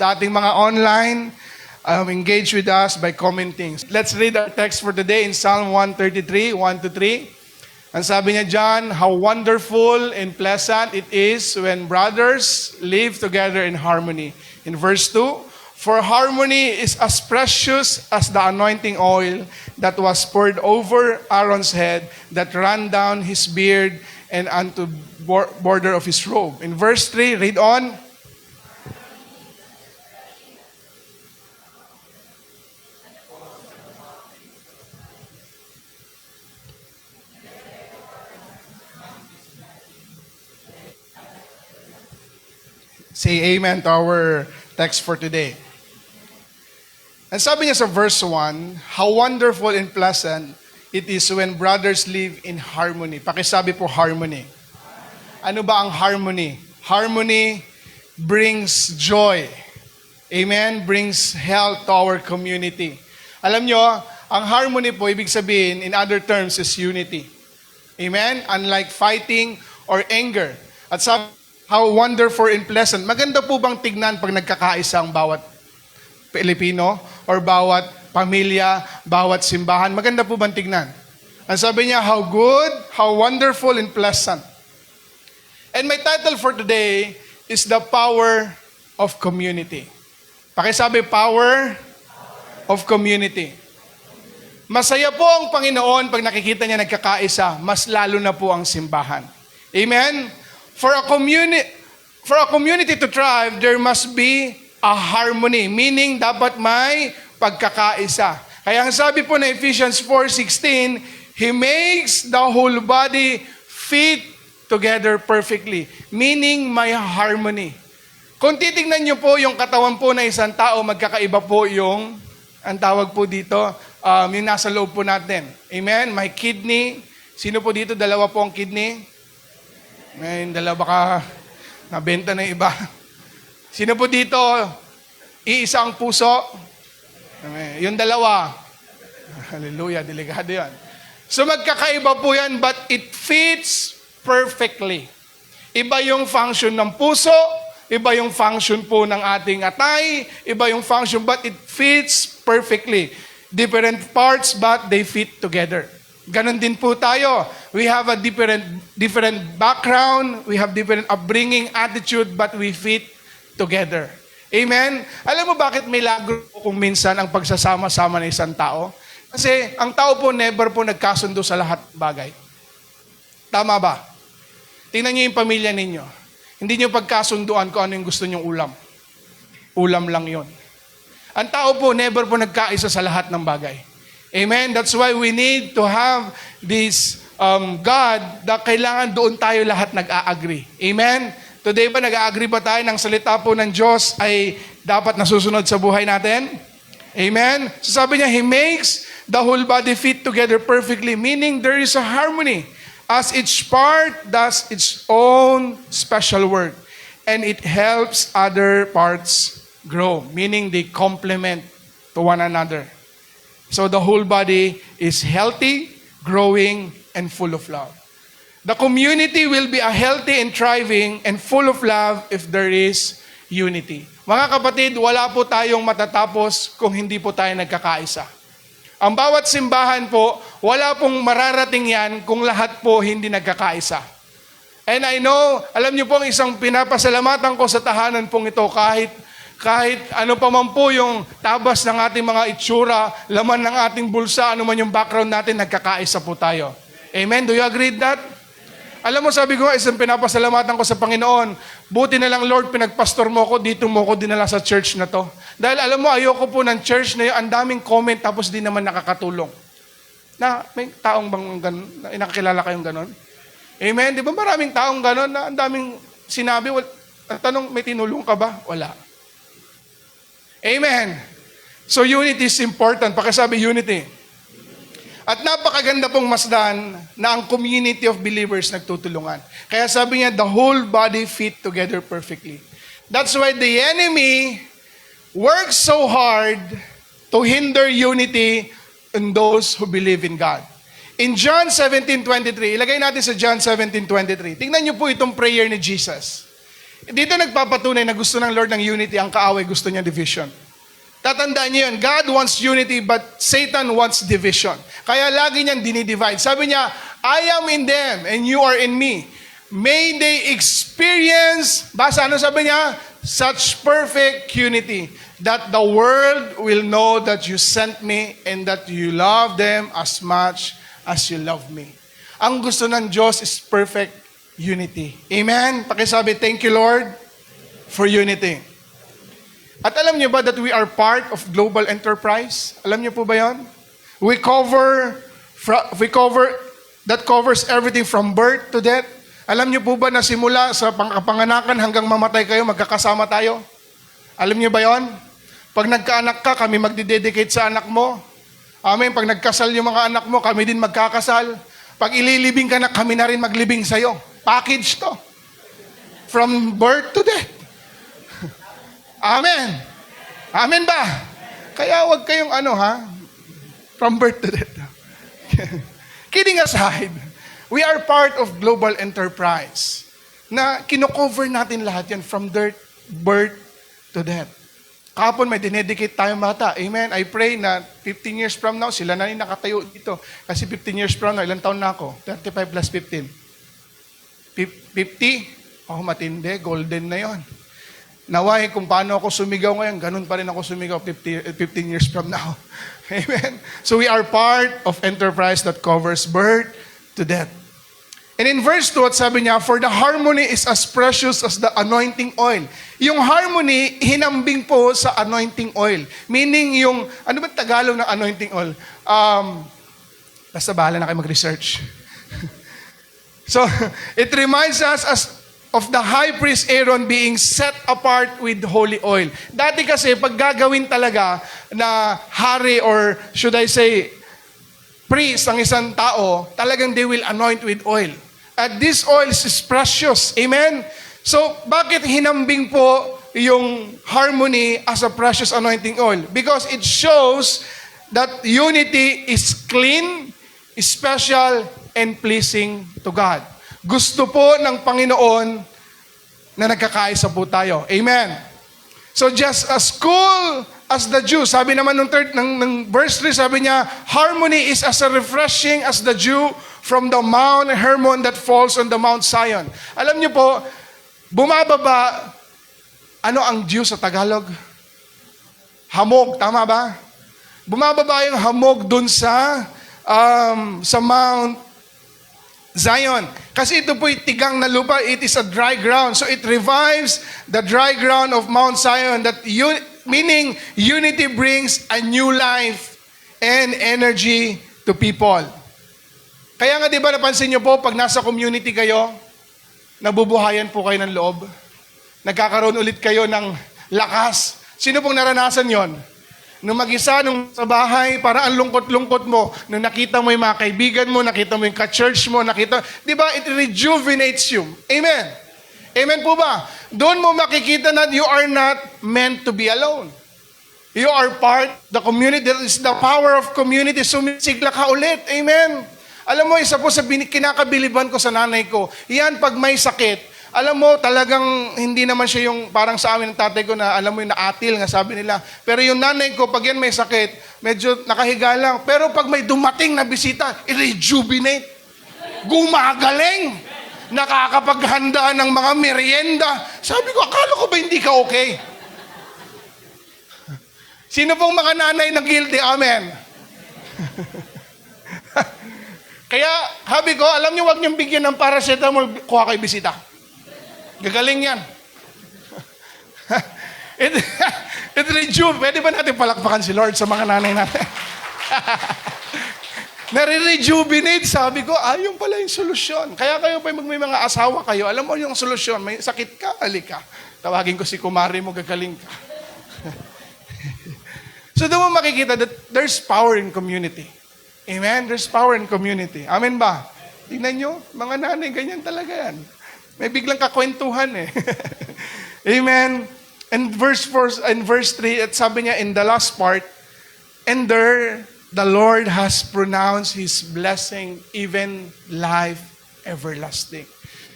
Sa ating mga online, engage with us by commenting. Let's read our text for today in Psalm 133, 1-3. Ang sabi niya dyan, how wonderful and pleasant it is when brothers live together in harmony. In verse 2, for harmony is as precious as the anointing oil that was poured over Aaron's head, that ran down his beard and unto border of his robe. In verse 3, read on. Say amen to our text for today. And sabi niya sa verse 1, how wonderful and pleasant it is when brothers live in harmony. Pakisabi po harmony. Ano ba ang harmony? Harmony brings joy. Amen? Brings health to our community. Alam nyo, ang harmony po, ibig sabihin, in other terms, is unity. Amen? Unlike fighting or anger. At sabi, how wonderful and pleasant. Maganda po bang tignan pag nagkakaisa ang bawat Pilipino or bawat pamilya, bawat simbahan? Maganda po bang tignan? Ang sabi niya, how good, how wonderful and pleasant. And my title for today is the power of community. Pakisabi, power of community. Masaya po ang Panginoon pag nakikita niya nagkakaisa, mas lalo na po ang simbahan. Amen? For a community to thrive, there must be a harmony. Meaning, dapat may pagkakaisa. Kaya ang sabi po na Ephesians 4:16, He makes the whole body fit together perfectly. Meaning, may harmony. Kung titignan niyo po yung katawan po ng isang tao, magkakaiba po yung, ang tawag po dito, yung nasa loob po natin. Amen? May kidney. Sino po dito? Dalawa po ang kidney. May dalawa baka nabenta na iba. Sino po dito? Iisa ang puso. Yung dalawa. Hallelujah, delikado yan. So magkakaiba po yan, but it fits perfectly. Iba yung function ng puso, iba yung function po ng ating atay, iba yung function, but it fits perfectly. Different parts, but they fit together. Ganon din po tayo. We have a different background, we have different upbringing, attitude, but we fit together. Amen? Alam mo bakit may lago kung minsan ang pagsasama-sama ng isang tao? Kasi ang tao po never po nagkasundo sa lahat bagay. Tama ba? Tingnan niyo yung pamilya ninyo. Hindi niyo pagkasunduan kung ano yung gusto niyong ulam. Ulam lang yon. Ang tao po never po nagkaisa sa lahat ng bagay. Amen? That's why we need to have this God na kailangan doon tayo lahat nag-a-agree. Amen? Today ba nag-a-agree ba tayo ng salita po ng Diyos ay dapat nasusunod sa buhay natin? Amen? So sabi niya, He makes the whole body fit together perfectly, meaning there is a harmony as each part does its own special work and it helps other parts grow, meaning they complement to one another. So the whole body is healthy, growing, and full of love. The community will be a healthy and thriving and full of love if there is unity. Mga kapatid, wala po tayong matatapos kung hindi po tayo nagkakaisa. Ang bawat simbahan po, wala pong mararating yan kung lahat po hindi nagkakaisa. And I know, alam niyo pong isang pinapasalamatan ko sa tahanan pong ito kahit ano pa man po yung tabas ng ating mga itsura, laman ng ating bulsa, ano man yung background natin, nagkakaisa po tayo. Amen? Do you agree with that? Alam mo, sabi ko, isang pinapasalamatan ko sa Panginoon, buti na lang, Lord, pinagpastor mo ko, dito mo ko dinala sa church na to. Dahil alam mo, ayoko po ng church na yun, ang daming comment, tapos di naman nakakatulong. May taong bang ganun? Nakakilala kayong ganun? Amen? Di ba maraming taong ganun na ang daming sinabi? Tanong, may tinulong ka ba? Wala. Amen. So unity is important. Pakisabi unity. At napakaganda pong masdan na ang community of believers nagtutulungan. Kaya sabi niya, the whole body fit together perfectly. That's why the enemy works so hard to hinder unity in those who believe in God. In John 17:23, ilagay natin sa John 17:23. Tingnan niyo po itong prayer ni Jesus. Dito nagpapatunay na gusto ng Lord ng unity, ang kaaway gusto niya division. Tatandaan niyo yan, God wants unity but Satan wants division. Kaya lagi niyang dinidivide. Sabi niya, I am in them and you are in me. May they experience, basa ano sabi niya? Such perfect unity that the world will know that you sent me and that you love them as much as you love me. Ang gusto ng Diyos is perfect unity. Amen? Pakisabi, thank you Lord for unity. At alam niyo ba that we are part of global enterprise? Alam niyo po ba yon? We cover, that covers everything from birth to death. Alam niyo po ba na simula sa pangkapanganakan hanggang mamatay kayo, magkakasama tayo? Alam niyo ba yon? Pag nagkaanak ka, kami magdededicate sa anak mo. Amen. Pag nagkasal yung mga anak mo, kami din magkakasal. Pag ililibing ka na, kami na rin maglibing sa'yo. Package to. From birth to death. Amen. Amen ba? Kaya wag kayong from birth to death. Kidding aside, we are part of global enterprise na kino-cover natin lahat yan from birth to death. Kahapon may dinedicate tayong bata. Amen. I pray na 15 years from now, sila na rin nakatayo dito. Kasi 15 years from now, ilang taon na ako? 35 plus 15. 50? Oh, matindi. Golden na yon. Naway, kung paano ako sumigaw ngayon, ganun pa rin ako sumigaw 15 years from now. Amen. So we are part of enterprise that covers birth to death. And in verse 2, at sabi niya, for the harmony is as precious as the anointing oil. Yung harmony, hinambing po sa anointing oil. Meaning yung, ano ba Tagalog ng anointing oil? Basta bahala na kayo mag-research. So, it reminds us of the high priest Aaron being set apart with holy oil. Dati kasi, pag gagawin talaga na hari or should I say, priest ang isang tao, talagang they will anoint with oil. At this oil is precious. Amen? So, bakit hinambing po yung harmony as a precious anointing oil? Because it shows that unity is clean, special, and pleasing to God. Gusto po ng Panginoon na nagkakaisa po tayo. Amen. So just as cool as the dew, sabi naman ng verse 3, sabi niya, harmony is as refreshing as the dew from the Mount Hermon that falls on the Mount Zion. Alam niyo po, bumababa, ano ang dew sa Tagalog? Hamog, tama ba? Bumababa yung hamog dun sa Mount Zion. Kasi ito po'y tigang na lupa. It is a dry ground. So it revives the dry ground of Mount Zion. Meaning, unity brings a new life and energy to people. Kaya nga di ba napansin niyo po, pag nasa community kayo, nabubuhayan po kayo ng loob. Nagkakaroon ulit kayo ng lakas. Sino pong naranasan yon? Nung mag-isa, nung sa bahay, para ang lungkot-lungkot mo, nung nakita mo yung mga kaibigan mo, nakita mo yung ka-church mo, di ba, it rejuvenates you. Amen. Amen po ba? Doon mo makikita na you are not meant to be alone. You are part of the community. That is the power of community. Sumisigla ka ulit. Amen. Alam mo, isa po sa kinakabiliban ko sa nanay ko, yan pag may sakit, alam mo, talagang hindi naman siya yung parang sa amin ng tatay ko na alam mo yung naatil nga sabi nila. Pero yung nanay ko, pag yan may sakit, medyo nakahiga lang. Pero pag may dumating na bisita, i-rejuvenate. Gumagaling. Nakakapaghanda ng mga merienda. Sabi ko, akala ko ba hindi ka okay? Sino pong mga nanay na guilty? Amen. Kaya, habi ko, alam niyo, wag niyong bigyan ng paracetamol, kuha kay bisita. Gagaling yan. It pwede ba natin palakpakan si Lord sa mga nanay natin? Nare-rejuvenate, sabi ko, yung pala yung solusyon. Kaya kayo pa may mga asawa kayo, alam mo yung solusyon, may sakit ka, halika. Tawagin ko si kumari mo, gagaling ka. So doon mo makikita that there's power in community. Amen? There's power in community. Amen ba? Tingnan nyo, mga nanay, ganyan talaga yan. May biglang kakwentuhan eh. Amen? And verse 3, at sabi niya in the last part, and there, the Lord has pronounced His blessing, even life everlasting.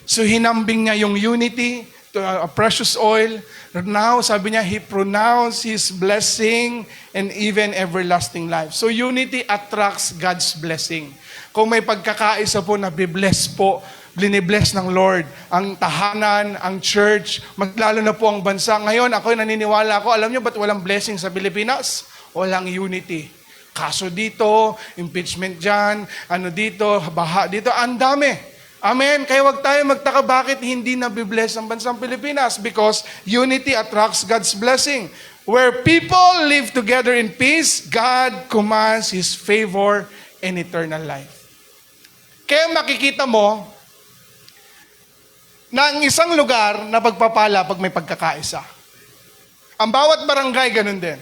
So hinambing niya yung unity precious oil. Now, sabi niya, He pronounced His blessing and even everlasting life. So unity attracts God's blessing. Kung may pagkakaisa po na bibless po, blinibless ng Lord, ang tahanan, ang church, lalo na po ang bansa. Ngayon, ako naniniwala ako, alam niyo ba't walang blessing sa Pilipinas? Walang unity. Kaso dito, impeachment dyan, dito, baha dito, ang dami. Amen. Kaya wag tayo magtaka bakit hindi nabibless ang bansang Pilipinas, because unity attracts God's blessing. Where people live together in peace, God commands His favor and eternal life. Kaya makikita mo na ang isang lugar na pagpapala pag may pagkakaisa. Ang bawat barangay, ganun din.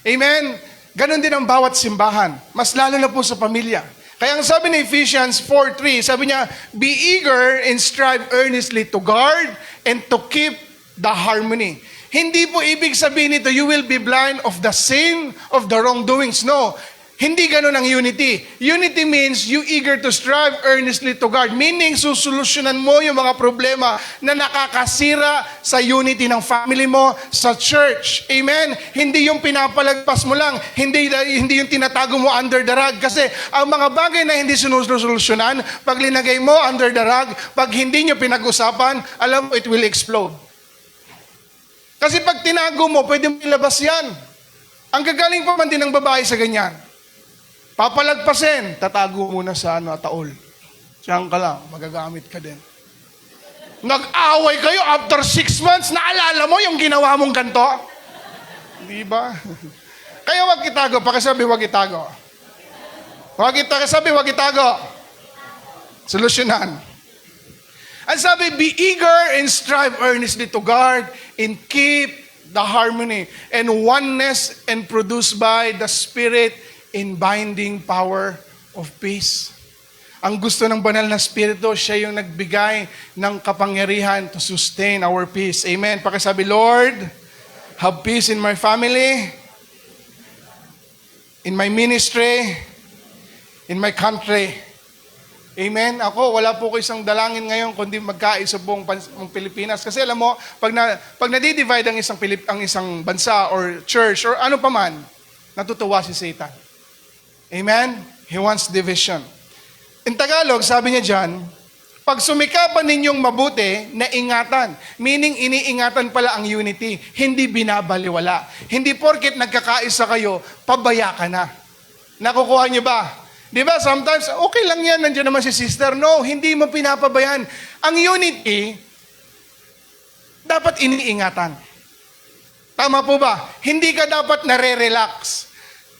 Amen? Ganun din ang bawat simbahan. Mas lalo na po sa pamilya. Kaya ang sabi ni Ephesians 4:3, sabi niya, be eager and strive earnestly to guard and to keep the harmony. Hindi po ibig sabihin nito, you will be blind of the sin of the wrongdoings. No. Hindi ganun ang unity. Unity means you eager to strive earnestly to guard. Meaning, susolusyonan mo yung mga problema na nakakasira sa unity ng family mo, sa church. Amen? Hindi yung pinapalagpas mo lang. Hindi yung tinatago mo under the rug. Kasi ang mga bagay na hindi sinusolusyonan, pag linagay mo under the rug, pag hindi nyo pinag-usapan, alam mo, it will explode. Kasi pag tinago mo, pwede mo ilabas yan. Ang gagaling pa man din ng babae sa ganyan. Papalagpasin, tatago muna sa taol. Diyan ka lang, magagamit ka din. Nag-away kayo after 6 months, naalala mo yung ginawa mong ganito? Di ba? Kaya wag itago, pakisabi wag itago. Wag itago. Solusyonan. Ang sabi, be eager and strive earnestly to guard and keep the harmony and oneness and produced by the Spirit in binding power of peace. Ang gusto ng banal na Espiritu, siya yung nagbigay ng kapangyarihan to sustain our peace. Amen. Pakisabi, Lord, have peace in my family, in my ministry, in my country. Amen. Ako, wala po ko isang dalangin ngayon kundi magkaisa buong Pilipinas. Kasi alam mo, pag nadi-divide ang isang bansa or church or ano pa man, natutuwa si Satan. Amen? He wants division. In Tagalog, sabi niya dyan, pag sumikapan ninyong mabuti, naingatan. Meaning, iniingatan pala ang unity. Hindi binabaliwala. Hindi porket nagkakaisa kayo, pabaya ka na. Nakukuha niyo ba? Di ba? Sometimes, okay lang yan, nandiyan naman si sister. No, hindi mo pinapabayaan. Ang unity, dapat iniingatan. Tama po ba? Hindi ka dapat nare-relax.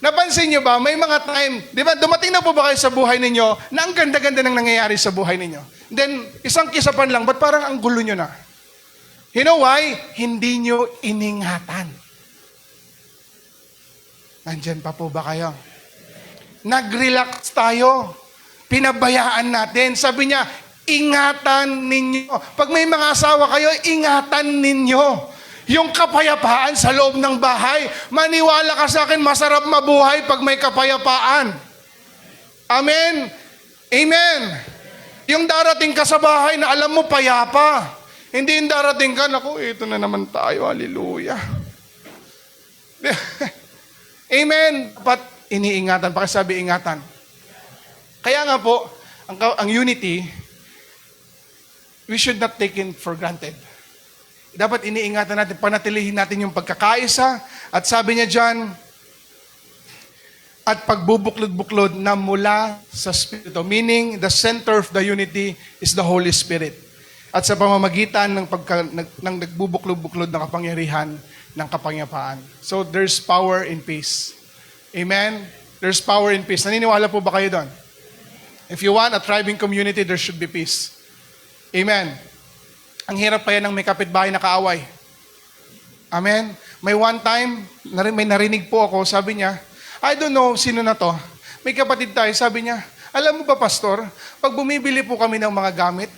Napansin niyo ba, may mga time, di ba, dumating na po ba kayo sa buhay ninyo na ang ganda-ganda nang nangyayari sa buhay ninyo? Then, isang kisapan lang, ba't parang ang gulo nyo na? You know why? Hindi nyo iningatan. Nandyan pa po ba kayo? Nag-relax tayo. Pinabayaan natin. Sabi niya, ingatan ninyo. Pag may mga asawa kayo, ingatan ninyo. Yung kapayapaan sa loob ng bahay. Maniwala ka sa akin, masarap mabuhay pag may kapayapaan. Amen? Amen. Yung darating ka sa bahay na alam mo payapa. Hindi yung darating ka, naku, ito na naman tayo, hallelujah. Amen. Dapat iniingatan, pakisabi ingatan. Kaya nga po, ang unity, we should not take it for granted. Dapat iniingatan natin, panatilihin natin yung pagkakaisa. At sabi niya dyan, at pagbubuklod-buklod na mula sa Espiritu. Meaning, the center of the unity is the Holy Spirit. At sa pamamagitan ng nagbubuklod-buklod na kapangyarihan ng kapayapaan. So, there's power in peace. Amen? There's power in peace. Naniniwala po ba kayo doon? If you want a thriving community, there should be peace. Amen? Ang hirap pa yan ng may kapitbahay na kaaway. Amen? May one time, may narinig po ako, sabi niya, I don't know sino na to. May kapatid tayo, sabi niya, alam mo ba, pastor, pag bumibili po kami ng mga gamit,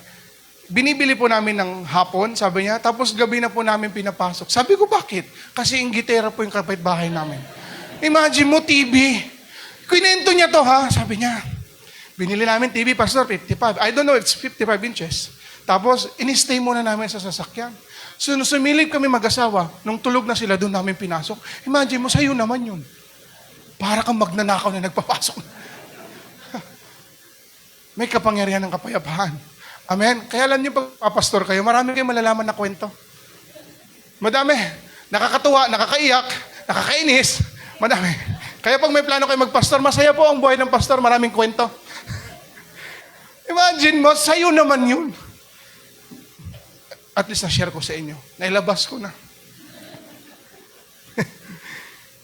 binibili po namin ng hapon, sabi niya, tapos gabi na po namin pinapasok. Sabi ko, bakit? Kasi inggitera po yung kapitbahay namin. Imagine mo, TV. Kinento niya to, ha? Sabi niya, binili namin TV, pastor, 55. I don't know, it's 55 inches. Tapos, in-stay muna namin sa sasakyan. So, nung sumilip kami mag-asawa, nung tulog na sila, doon namin pinasok. Imagine mo, sa'yo naman yun. Para kang magnanakaw na nagpapasok. May kapangyarihan ng kapayapaan. Amen? Kaya alam niyo, pag papastor kayo, marami kayong malalaman na kwento. Madami. Nakakatuwa, nakakaiyak, nakakainis. Madami. Kaya pag may plano kayo magpastor, masaya po ang buhay ng pastor, maraming kwento. Imagine mo, sa'yo naman yun. At least na-share ko sa inyo. Nailabas ko na.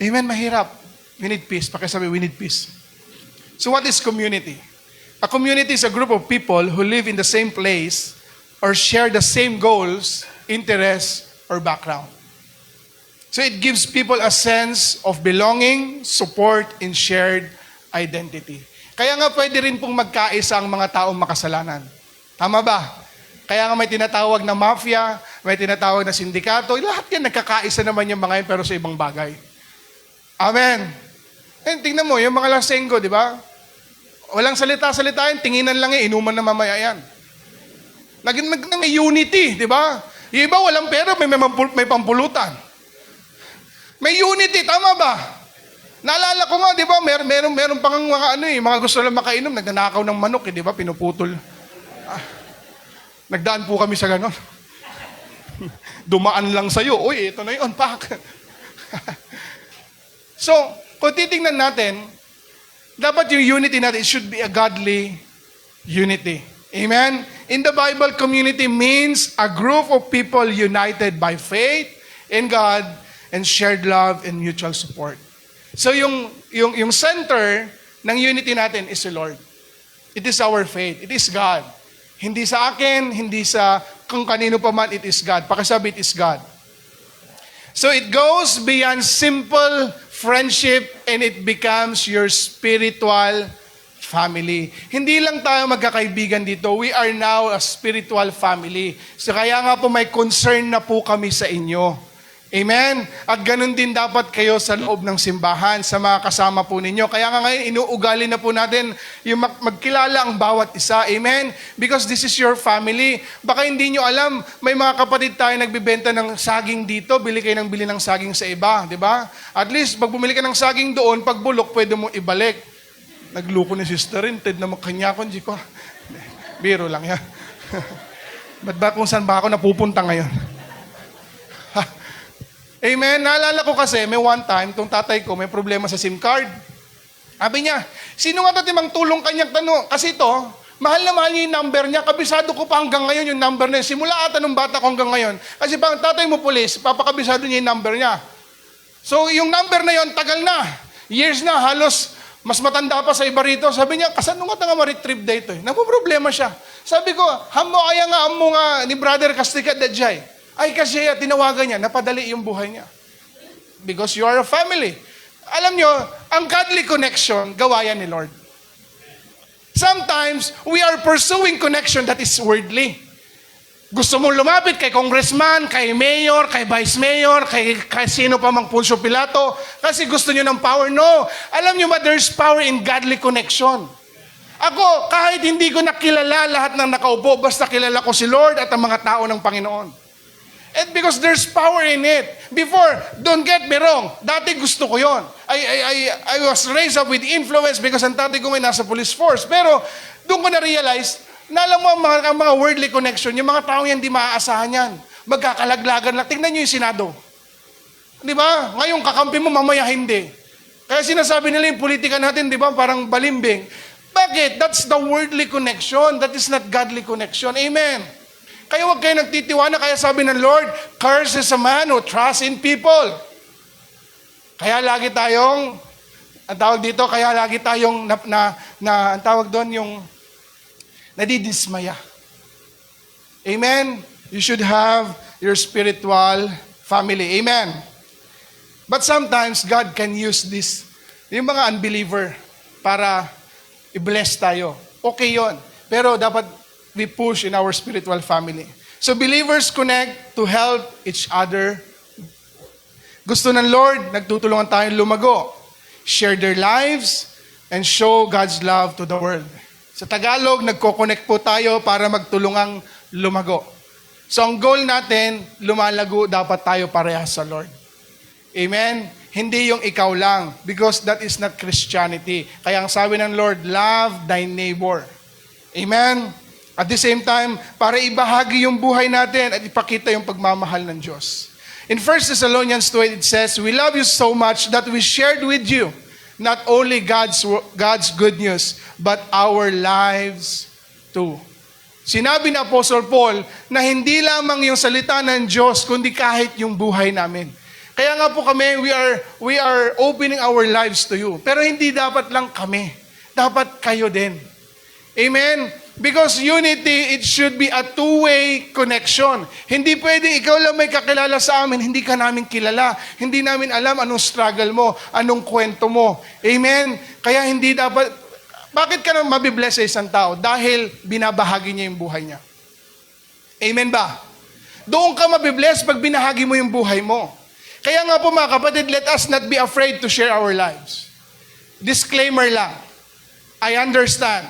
Amen, mahirap. We need peace. Pakisabi, we need peace. So what is community? A community is a group of people who live in the same place or share the same goals, interests, or background. So it gives people a sense of belonging, support, and shared identity. Kaya nga pwede rin pong magkaisa ang mga taong makasalanan. Tama ba? Kaya nga may tinatawag na mafia, may tinatawag na sindikato, lahat yan nagkakaisa naman yung mga yun pero sa ibang bagay. Amen. And tingnan mo, yung mga lasenggo, di ba? Walang salita-salita yan, tinginan lang yan, inuman na mamaya yan. Naging may unity, di ba? Yung iba walang pera, may pampulutan. May unity, tama ba? Naalala ko nga, di ba, meron pang mga gusto lang makainom, nagnanakaw ng manok, di ba, pinuputol. Nagdaan po kami sa ganon. Dumaan lang sa'yo, uy, ito na yun, pak. So, kung titingnan natin, dapat yung unity natin, it should be a godly unity. Amen? In the Bible, community means a group of people united by faith in God and shared love and mutual support. So yung center ng unity natin is the Lord. It is our faith. It is God. Hindi sa akin, hindi sa kung kanino pa man, it is God. Pakisabi, it is God. So it goes beyond simple friendship and it becomes your spiritual family. Hindi lang tayo magkakaibigan dito. We are now a spiritual family. So kaya nga po may concern na po kami sa inyo. Amen? At ganun din dapat kayo sa loob ng simbahan, sa mga kasama po ninyo. Kaya nga ngayon, inuugali na po natin yung magkilala ang bawat isa. Amen? Because this is your family. Baka hindi nyo alam, may mga kapatid tayo nagbibenta ng saging dito, bili kayo ng bili ng saging sa iba. Di ba? At least, pag bumili ka ng saging doon, pag bulok, pwede mo ibalik. Nagluko ni sister rin, Ted na makanya ko, ko. Biro lang yan. Ba't ba kung saan ba ako napupunta ngayon? Amen. Naalala ko kasi, may one time, tong tatay ko, may problema sa SIM card. Sabi niya, sino nga tatimang tulong kanyang tanong? Kasi ito, mahal na mahal niya yung number niya. Kabisado ko pa hanggang ngayon yung number niya. Simula ata nung bata ko hanggang ngayon. Kasi pang tatay mo pulis, papakabisado niya yung number niya. So, yung number na yon tagal na. Years na, halos mas matanda pa sa iba rito. Sabi niya, kasano nga nga ma-retrieve dito eh. Nagpo-problema siya. Sabi ko, hamo kaya nga amo nga ni Brother Castica Dajay. Ay kasi tinawagan niya, napadali yung buhay niya. Because you are a family. Alam nyo, ang godly connection, gawayan ni Lord. Sometimes, we are pursuing connection that is worldly. Gusto mong lumapit kay congressman, kay mayor, kay vice mayor, kay sino pa mang Poncio Pilato, kasi gusto nyo ng power. No. Alam nyo ba, there's power in godly connection. Ako, kahit hindi ko nakilala lahat ng nakaupo, basta kilala ko si Lord at ang mga tao ng Panginoon. And because there's power in it. Before, don't get me wrong, dati gusto ko yon. I was raised up with influence because ang tatay ko may nasa police force. Pero, doon ko na-realize, na alam mo ang mga worldly connection, yung mga tao yan, di maaasahan yan. Magkakalaglagan lang. Tingnan nyo yung Senado. Di ba? Ngayon, kakampi mo, mamaya hindi. Kaya sinasabi nila yung politika natin, di ba? Parang balimbing. Bakit? That's the worldly connection. That is not godly connection. Amen. Kaya huwag kayo nagtitiwala, kaya sabi ng Lord, curse is a man who trusts in people. Kaya lagi tayong, ang tawag dito, kaya lagi tayong, ang tawag doon, yung nadidismaya. Amen? You should have your spiritual family. Amen? But sometimes, God can use this, yung mga unbeliever, para i-bless tayo. Okay yon. Pero dapat we push in our spiritual family. So believers connect to help each other. Gusto ng Lord, nagtutulungan tayong lumago, share their lives, and show God's love to the world. Sa Tagalog, nagko-connect po tayo para magtulungang lumago. So ang goal natin, lumalago dapat tayo parehas sa Lord. Amen? Hindi yung ikaw lang, because that is not Christianity. Kaya ang sabi ng Lord, love thy neighbor. Amen? At the same time, para ibahagi yung buhay natin at ipakita yung pagmamahal ng Diyos. In 1 Thessalonians 2, it says, we love you so much that we shared with you not only God's good news, but our lives too. Sinabi ni Apostle Paul na hindi lamang yung salita ng Diyos, kundi kahit yung buhay namin. Kaya nga po kami, we are opening our lives to you. Pero hindi dapat lang kami. Dapat kayo din. Amen? Because unity, it should be a two-way connection. Hindi pwedeng ikaw lang may kakilala sa amin, hindi ka namin kilala. Hindi namin alam anong struggle mo, anong kwento mo. Amen? Kaya hindi dapat, bakit ka na mabibless sa isang tao? Dahil binabahagi niya yung buhay niya. Amen ba? Doon ka mabibless pag binahagi mo yung buhay mo. Kaya nga po mga kapatid, let us not be afraid to share our lives. Disclaimer lang, I understand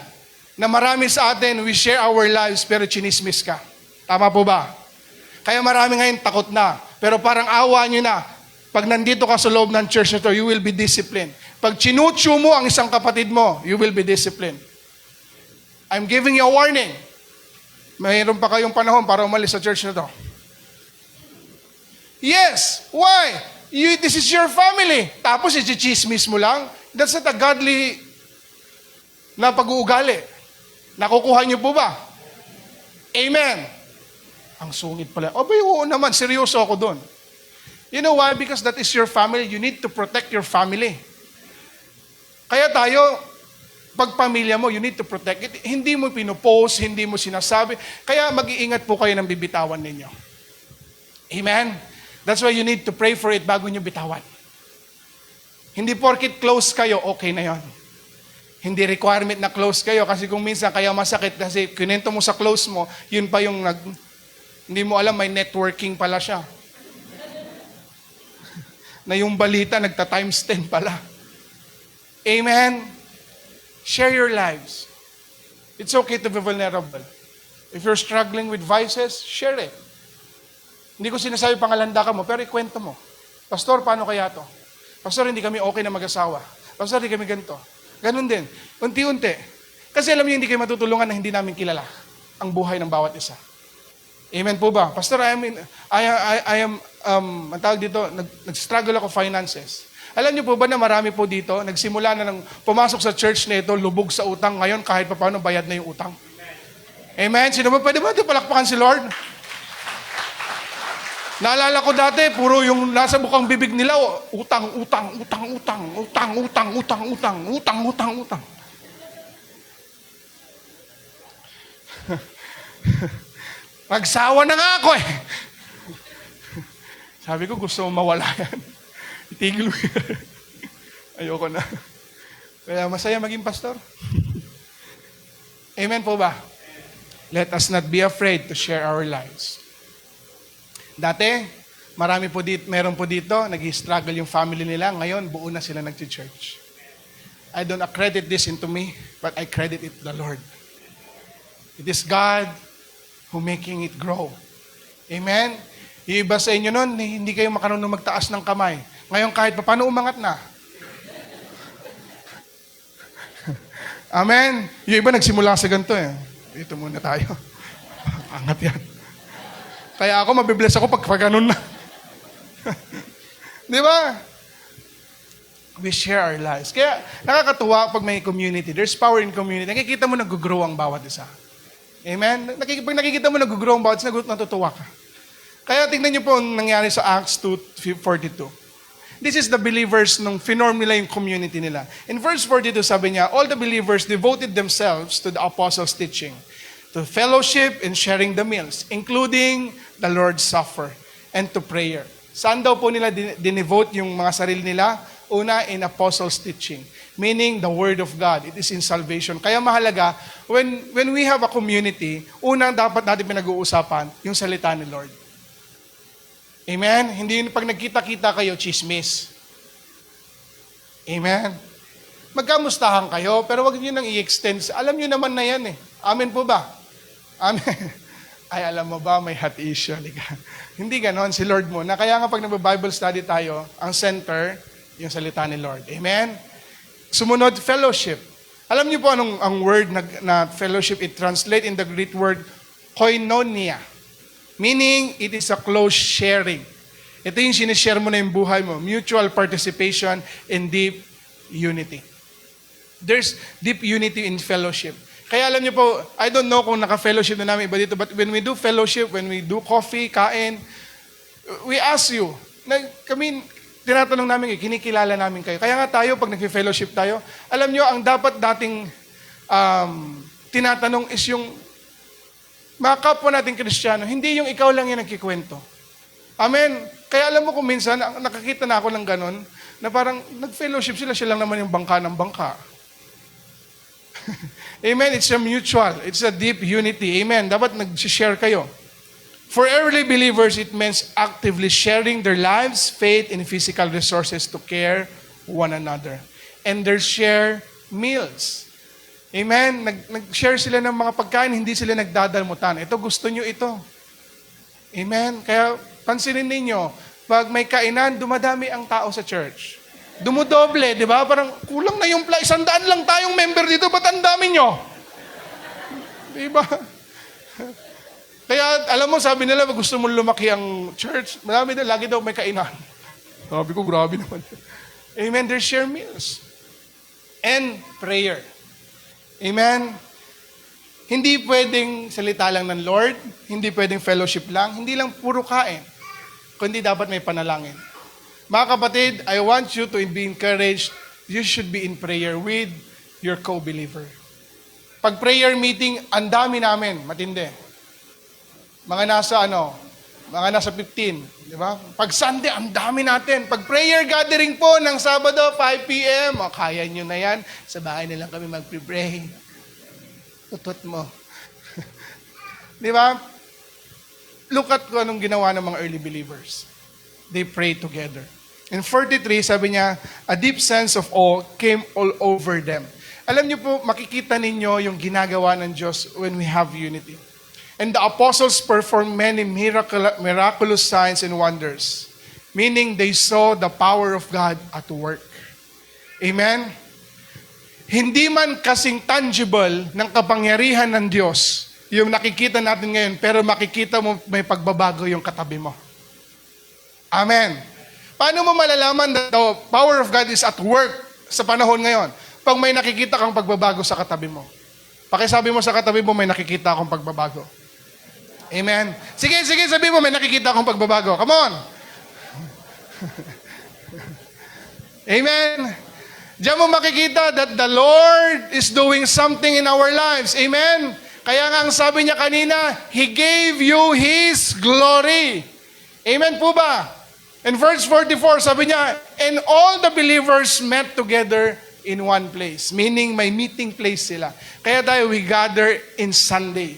na marami sa atin, we share our lives pero chinismis ka. Tama po ba? Kaya marami ngayon takot na. Pero parang awa nyo na, pag nandito ka sa loob ng church na to, you will be disciplined. Pag chinutsu mo ang isang kapatid mo, you will be disciplined. I'm giving you a warning. Mayroon pa kayong panahon para umalis sa church na to. Yes. Why? This is your family. Tapos i-chismis mo lang. That's not a godly na pag-uugali. Nakukuha niyo po ba? Amen. Ang sungit pala. Oo naman. Seryoso ako doon. You know why? Because that is your family. You need to protect your family. Kaya tayo, pag pamilya mo, you need to protect it. Hindi mo pinopost, hindi mo sinasabi. Kaya mag-iingat po kayo ng bibitawan ninyo. Amen? That's why you need to pray for it bago nyo bitawan. Hindi porkit close kayo, okay na yon. Hindi requirement na close kayo kasi kung minsan kaya masakit kasi kinento mo sa close mo, yun pa yung hindi mo alam may networking pala siya. Na yung balita nagta-times 10 pala. Amen? Share your lives. It's okay to be vulnerable. If you're struggling with vices, share it. Hindi ko sinasabi pangalanda ka mo, pero ikwento mo. Pastor, paano kaya to? Pastor, hindi kami okay na mag-asawa. Pastor, hindi kami ganito. Ganun din. Unti-unti. Kasi alam niyo, hindi kayo matutulungan na hindi namin kilala ang buhay ng bawat isa. Amen po ba? Pastor, ang tawag dito, nag-struggle ako finances. Alam niyo po ba na marami po dito, nagsimula na ng pumasok sa church na ito, lubog sa utang, ngayon kahit pa paano bayad na yung utang. Amen? Sino ba pwede ba ito palakpakan si Lord? Naalala ko dati, puro yung nasa bukang bibig nila, utang. Magsawa na nga ako eh. Sabi ko, gusto mo mawala yan. Itigil mo yan. Ayoko na. Kaya masaya maging pastor. Amen po ba? Let us not be afraid to share our lives. Dati, meron po dito, nag-struggle yung family nila. Ngayon, buo na sila nag-church. I don't accredit this into me, but I credit it to the Lord. It is God who making it grow. Amen? Yung iba sa inyo nun, hindi kayo makarunong magtaas ng kamay. Ngayon, kahit pa paano umangat na. Amen? Yung iba nagsimula sa ganito eh. Dito muna tayo. Angat yan. Kaya ako, mabibless ako pag ganun na. Di ba? We share our lives. Kaya nakakatuwa pag may community. There's power in community. Nakikita mo nag-grow ang bawat isa. Amen? Pag nakikita mo nag-grow ang bawat isa, natutuwa ka. Kaya tingnan niyo po ang nangyari sa Acts 2:42. This is the believers nung finorm nila yung community nila. In verse 42, sabi niya, all the believers devoted themselves to the apostles' teaching, to fellowship and sharing the meals, including the Lord's Supper, and to prayer. Saan daw po nila dinevote yung mga sarili nila? Una, in apostles' teaching, meaning the Word of God. It is in salvation. Kaya mahalaga, when we have a community, unang dapat natin pinag-uusapan, yung salita ni Lord. Amen? Hindi yun pag nagkita-kita kayo, chismis. Amen? Magkamustahan kayo, pero wag niyo nang i-extend. Alam niyo naman na yan eh. Amen po ba? Amen. Ay, alam mo ba, may heart issue. Hindi ganon, si Lord muna. Kaya nga pag nag-Bible study tayo, ang center, yung salita ni Lord. Amen? Sumunod, fellowship. Alam niyo po anong ang word na fellowship, it translate in the Greek word koinonia. Meaning, it is a close sharing. Ito yung sinishare mo na yung buhay mo. Mutual participation in deep unity. There's deep unity in fellowship. Kaya alam niyo po, I don't know kung naka-fellowship na namin iba dito, but when we do fellowship, when we do coffee, kain, we ask you, tinatanong namin, kinikilala namin kayo. Kaya nga tayo, pag nag-fellowship tayo, alam niyo, ang dapat dating tinatanong is yung mga kapwa nating Kristiyano, hindi yung ikaw lang yung nagkikwento. Amen. Kaya alam mo kung minsan, nakakita na ako ng ganon, na parang nag-fellowship sila, siya lang naman yung bangka ng bangka. Amen. It's a mutual. It's a deep unity. Amen. Dapat nag-share kayo. For early believers, it means actively sharing their lives, faith, and physical resources to care one another. And their share meals. Amen. Nag-share sila ng mga pagkain, hindi sila nagdadalmutan. Ito, gusto nyo ito. Amen. Kaya pansinin ninyo, pag may kainan, dumadami ang tao sa church. Dumudoble, di ba? Parang kulang na yung 100 lang tayong member dito, ba't ang dami nyo? Di ba? Kaya, alam mo, sabi nila, gusto mo lumaki ang church, marami na, lagi daw may kainan. Sabi ko, grabe naman. Amen, they share meals. And prayer. Amen. Hindi pwedeng salita lang ng Lord, hindi pwedeng fellowship lang, hindi lang puro kain, kundi dapat may panalangin. Mga kapatid, I want you to be encouraged. You should be in prayer with your co-believer. Pag prayer meeting, ang dami namin, matindi. Mga nasa 15, di ba? Pag Sunday, ang dami natin. Pag prayer gathering po ng Sabado, 5 p.m., kaya nyo na yan. Sa bahay na lang kami mag-pray. Tutot mo. Di ba? Look at kung anong ginawa ng mga early believers. They pray together. In 43, sabi niya, a deep sense of awe came all over them. Alam niyo po, makikita ninyo yung ginagawa ng Diyos when we have unity. And the apostles performed many miraculous signs and wonders, meaning they saw the power of God at work. Amen? Hindi man kasing tangible ng kapangyarihan ng Diyos yung nakikita natin ngayon, pero makikita mo may pagbabago yung katabi mo. Amen. Paano mo malalaman that the power of God is at work sa panahon ngayon? Pag may nakikita kang pagbabago sa katabi mo. Pakisabi mo sa katabi mo, may nakikita akong pagbabago. Amen. Sige, sabi mo, may nakikita akong pagbabago. Come on. Amen. Diyan mo makikita that the Lord is doing something in our lives. Amen. Kaya nga ang sabi niya kanina, He gave you His glory. Amen po ba? In verse 44, sabi niya, and all the believers met together in one place. Meaning, may meeting place sila. Kaya tayo, we gather in Sunday.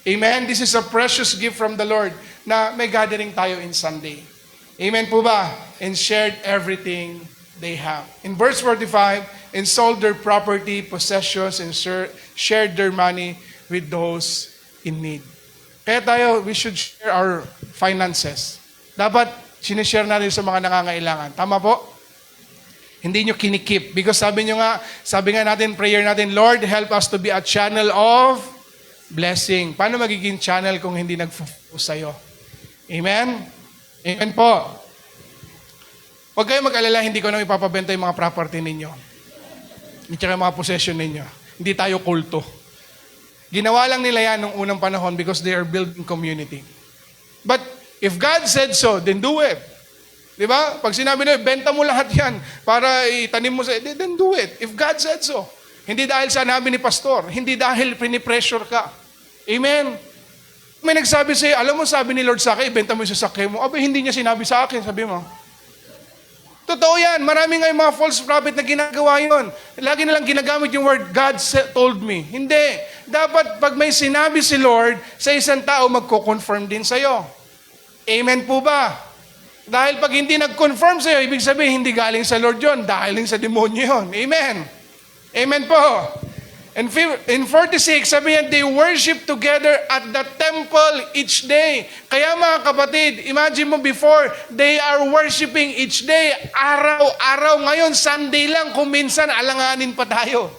Amen? This is a precious gift from the Lord na may gathering tayo in Sunday. Amen po ba? And shared everything they have. In verse 45, and sold their property, possessions, and shared their money with those in need. Kaya tayo, we should share our finances. Dapat sinishare natin sa mga nangangailangan. Tama po? Hindi nyo kinikip. Because sabi nga natin, prayer natin, Lord, help us to be a channel of blessing. Paano magiging channel kung hindi nag-focus sa'yo? Amen? Amen po. Huwag kayong mag-alala, hindi ko nang ipapabenta yung mga property ninyo. At yung mga possession ninyo. Hindi tayo kulto. Ginawa lang nila yan nung unang panahon because they are building community. But if God said so, then do it. Di ba? Pag sinabi nila, benta mo lahat yan para itanim mo sa, then do it. If God said so. Hindi dahil sa nabi ni pastor. Hindi dahil pinipressure ka. Amen? May nagsabi sa'yo, alam mo sabi ni Lord sa akin, ibenta mo yung sasakyan mo. Aba, hindi niya sinabi sa akin, sabi mo. Totoo yan. Marami nga yung mga false prophet na ginagawa yun. Lagi nilang ginagamit yung word, God told me. Hindi. Dapat pag may sinabi si Lord, sa isang tao, magko-confirm din sa'yo. Amen po ba? Dahil pag hindi nag-confirm sa'yo, ibig sabihin, hindi galing sa Lord yun. Galing sa demonyo yun. Amen. Amen po. In 46, sabi niya, they worship together at the temple each day. Kaya mga kapatid, imagine mo before, they are worshiping each day, araw-araw. Ngayon, Sunday lang, kung minsan, alanganin pa tayo.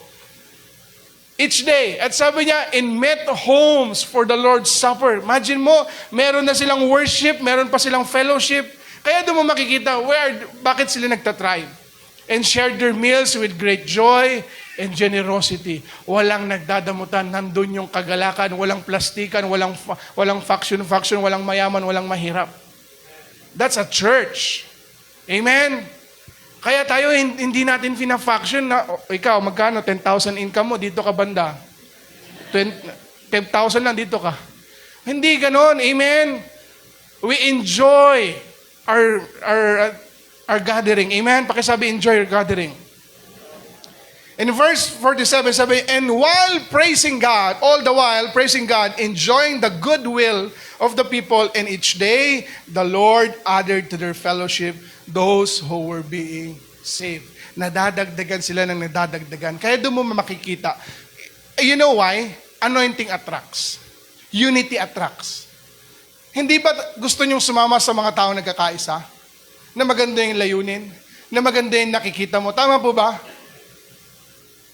Each day. At sabi niya, in met homes for the Lord's Supper. Imagine mo, meron na silang worship, meron pa silang fellowship. Kaya doon mo makikita, bakit sila nagtatribe? And shared their meals with great joy and generosity. Walang nagdadamutan, nandun yung kagalakan, walang plastikan, walang faction, walang mayaman, walang mahirap. That's a church. Amen? Kaya tayo, hindi natin fina-faction na, ikaw, magkano, 10,000 income mo, dito ka banda. 10,000 lang, dito ka. Hindi ganon, amen? We enjoy our gathering. Amen? Pakisabi, enjoy your gathering. In verse 47, sabi, and while praising God, all the while praising God, enjoying the goodwill of the people, and each day, the Lord added to their fellowship those who were being saved. Nadadagdagan sila ng nadadagdagan. Kaya doon mo makikita. You know why? Anointing attracts. Unity attracts. Hindi ba gusto nyong sumama sa mga tao nagkakaisa? Na maganda yung layunin? Na maganda yung nakikita mo? Tama po ba?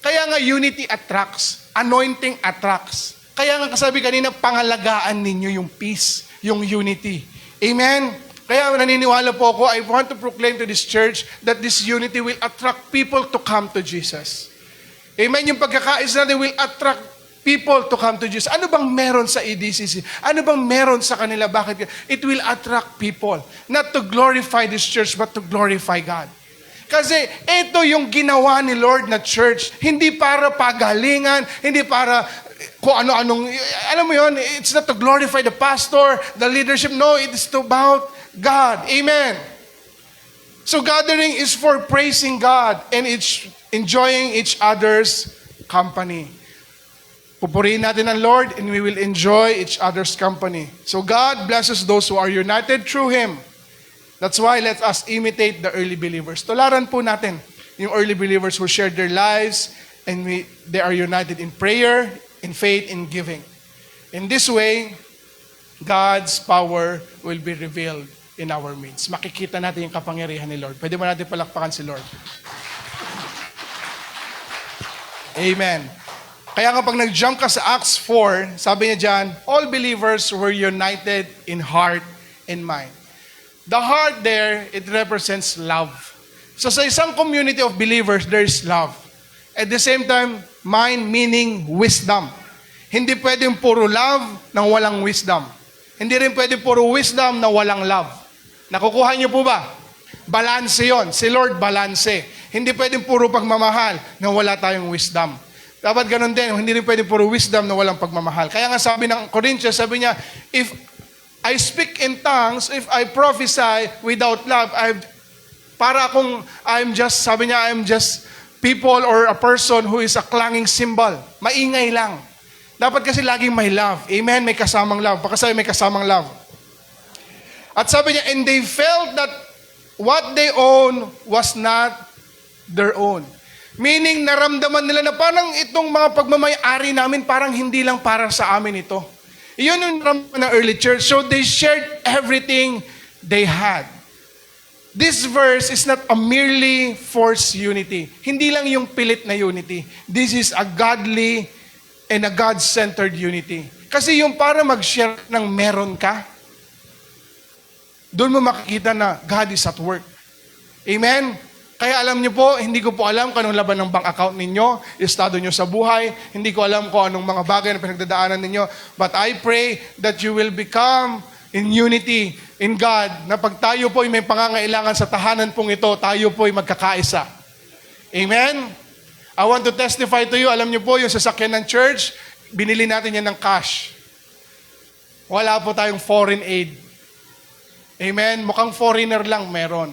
Kaya nga unity attracts. Anointing attracts. Kaya nga kasabi kanina, pangalagaan ninyo yung peace, yung unity. Amen? Kaya naniniwala po ako, I want to proclaim to this church that this unity will attract people to come to Jesus. Amen? Yung pagkakaisa natin will attract people to come to Jesus. Ano bang meron sa EDCC? Ano bang meron sa kanila? Bakit? It will attract people. Not to glorify this church, but to glorify God. Kasi ito yung ginawa ni Lord na church. Hindi para pagalingan, hindi para kung ano-anong, alam mo yun, it's not to glorify the pastor, the leadership. No, it's about God. Amen. So gathering is for praising God and enjoying each other's company. Pupurihin natin ang Lord and we will enjoy each other's company. So God blesses those who are united through Him. That's why let us imitate the early believers. Tularan po natin yung early believers who shared their lives and they are united in prayer, in faith, in giving. In this way, God's power will be revealed in our midst. Makikita natin yung kapangyarihan ni Lord. Pwede mo natin palakpakan si Lord. Amen. Kaya kapag nag-jump ka sa Acts 4, sabi niya dyan, all believers were united in heart and mind. The heart there, it represents love. So sa isang community of believers, there is love. At the same time, mind meaning wisdom. Hindi pwedeng puro love nang walang wisdom. Hindi rin pwedeng puro wisdom na walang love. Nakukuha niyo po ba? Balanse yon. Si Lord, balanse. Hindi pwedeng puro pagmamahal na wala tayong wisdom. Dapat ganun din, hindi rin pwedeng puro wisdom na walang pagmamahal. Kaya nga sabi ng Corinthians, sabi niya, if I speak in tongues, if I prophesy without love, sabi niya, I'm just people or a person who is a clanging cymbal. Maingay lang. Dapat kasi laging may love. Amen? May kasamang love. Pagkasabi may kasamang love. At sabi niya, and they felt that what they own was not their own. Meaning, naramdaman nila na parang itong mga pagmamayari namin, parang hindi lang para sa amin ito. Iyon yung naramdaman ng early church. So they shared everything they had. This verse is not a merely forced unity. Hindi lang yung pilit na unity. This is a godly and a God-centered unity. Kasi yung para mag-share ng meron ka, doon mo makikita na God is at work. Amen? Kaya alam niyo po, hindi ko po alam kung anong laban ng bank account ninyo, estado niyo sa buhay, hindi ko alam kung anong mga bagay na pinagdadaanan ninyo, but I pray that you will become in unity in God, na pag tayo po ay may pangangailangan sa tahanan pong ito, tayo po ay magkakaisa. Amen? I want to testify to you, alam niyo po, yung sasakyan ng church, binili natin yan ng cash. Wala po tayong foreign aid. Amen? Mukhang foreigner lang meron.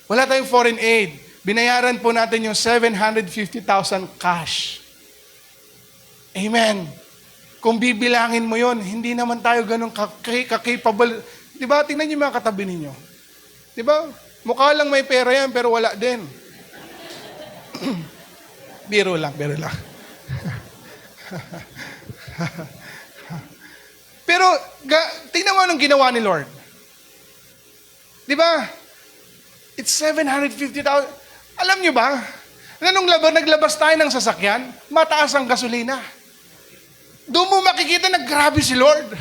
Wala tayong foreign aid. Binayaran po natin yung 750,000 cash. Amen. Kung bibilangin mo yon, hindi naman tayo ganun capable. Di ba? Tingnan niyo yung mga katabi ninyo. Di ba? Mukha lang may pera yan, pero wala din. Biro lang. Pero, tingnan mo anong ginawa ni Lord. Di ba? It's 750,000. Alam nyo ba, na nung naglabas tayo ng sasakyan, mataas ang gasolina. Doon mo makikita na grabe si Lord.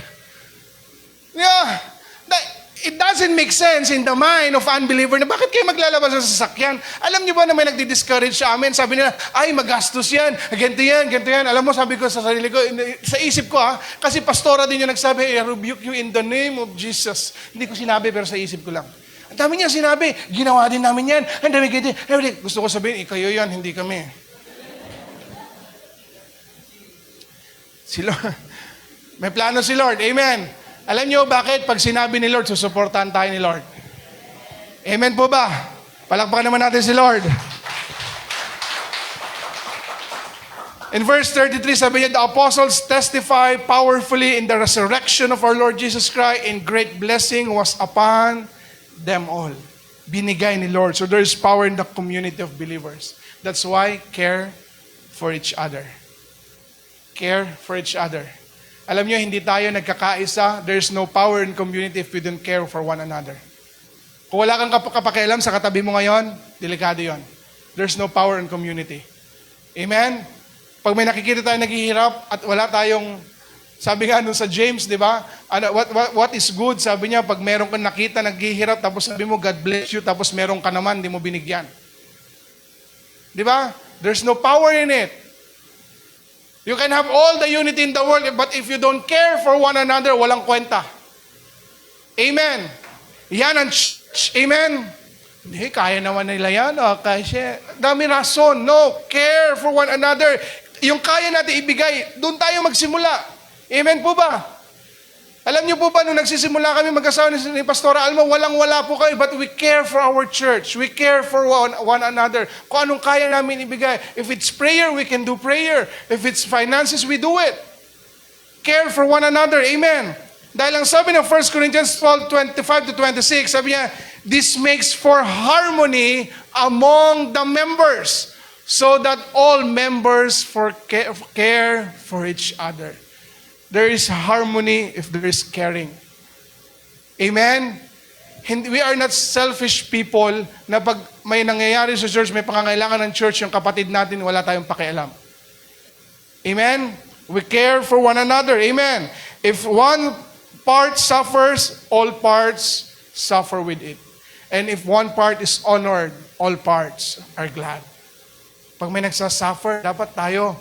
Yeah. It doesn't make sense in the mind of unbeliever na bakit kayo maglalabas ng sasakyan? Alam niyo ba na may nagdi-discourage sa amin? Sabi nila, ay magastos yan, ganito yan, ganito yan. Alam mo, sabi ko sa sarili ko, sa isip ko kasi pastora din yung nagsabi, I rebuke you in the name of Jesus. Hindi ko sinabi pero sa isip ko lang. Ang dami niya sinabi, ginawa din namin yan. Ang dami ganito. Gusto ko sabihin, kayo yan, hindi kami. Si Lord, may plano si Lord, amen. Alam niyo bakit? Pag sinabi ni Lord, susuportahan tayo ni Lord. Amen po ba? Palakpakan naman natin si Lord. In verse 33, sabi niya, the apostles testify powerfully in the resurrection of our Lord Jesus Christ, and great blessing was upon them all. Binigay ni Lord. So there is power in the community of believers. That's why care for each other. Care for each other. Alam niyo, hindi tayo nagkakaisa. There's no power in community if we don't care for one another. Kung wala kang kapakialam sa katabi mo ngayon, delikado yon. There's no power in community. Amen? Pag may nakikita tayo naghihirap at wala tayong, sabi nga sa James, di ba? What is good? Sabi niya, pag meron kang nakita naghihirap, tapos sabi mo, God bless you, tapos meron ka naman, di mo binigyan. Di ba? There's no power in it. You can have all the unity in the world, but if you don't care for one another, walang kwenta. Amen. Yan ang church. Amen. Hindi, kaya naman nila yan. Kasi, dami rason. No, care for one another. Yung kaya natin ibigay, doon tayo magsimula. Amen po ba? Alam niyo po ba, nung nagsisimula kami mag-asawa ni Pastora Alma, walang-wala po kami, but we care for our church. We care for one another. Kung anong kaya namin ibigay. If it's prayer, we can do prayer. If it's finances, we do it. Care for one another. Amen. Dahil ang sabi ng 1 Corinthians 12:25-26, sabi niya, this makes for harmony among the members, so that all members care for each other. There is harmony if there is caring. Amen? We are not selfish people na pag may nangyayari sa church, may pangangailangan ng church, yung kapatid natin, wala tayong pakialam. Amen? We care for one another. Amen? If one part suffers, all parts suffer with it. And if one part is honored, all parts are glad. Pag may nagsasuffer, dapat tayo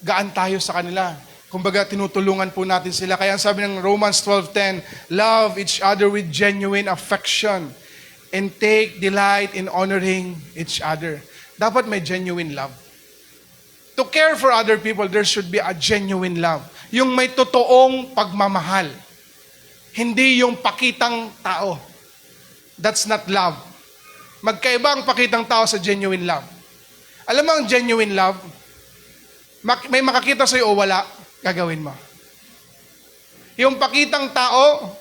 gaan tayo sa kanila. Kumbaga, tinutulungan po natin sila. Kaya ang sabi ng Romans 12:10, love each other with genuine affection and take delight in honoring each other. Dapat may genuine love. To care for other people, there should be a genuine love. Yung may totoong pagmamahal. Hindi yung pakitang tao. That's not love. Magkaiba ang pakitang tao sa genuine love. Alam mo ang genuine love? May makakita sa'yo o wala, gagawin mo. Yung pakitang tao,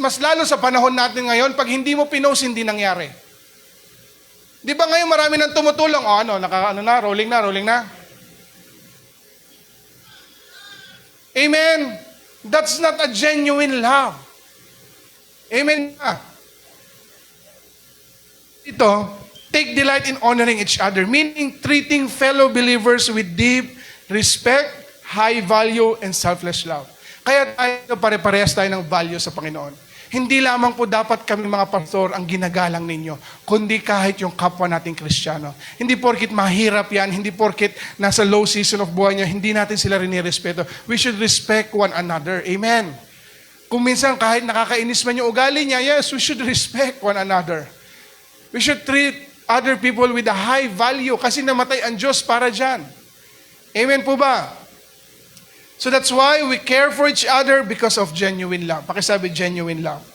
mas lalo sa panahon natin ngayon, pag hindi mo pinost, hindi nangyari. Di ba ngayon marami nang tumutulong? Rolling na. Amen. That's not a genuine love. Amen. Ito, take delight in honoring each other, meaning treating fellow believers with deep respect, high value, and selfless love. Kaya tayo pare-parehas tayo ng value sa Panginoon. Hindi lamang po dapat kami mga pastor ang ginagalang ninyo, kundi kahit yung kapwa nating Kristiyano. Hindi porkit mahirap yan, hindi porkit nasa low season of buhay niya, hindi natin sila rinirespeto. We should respect one another. Amen. Kung minsan kahit nakakainis man yung ugali niya, yes, we should respect one another. We should treat other people with a high value kasi namatay ang Diyos para dyan. Amen po ba? So that's why we care for each other because of genuine love. Pakisabi, genuine love.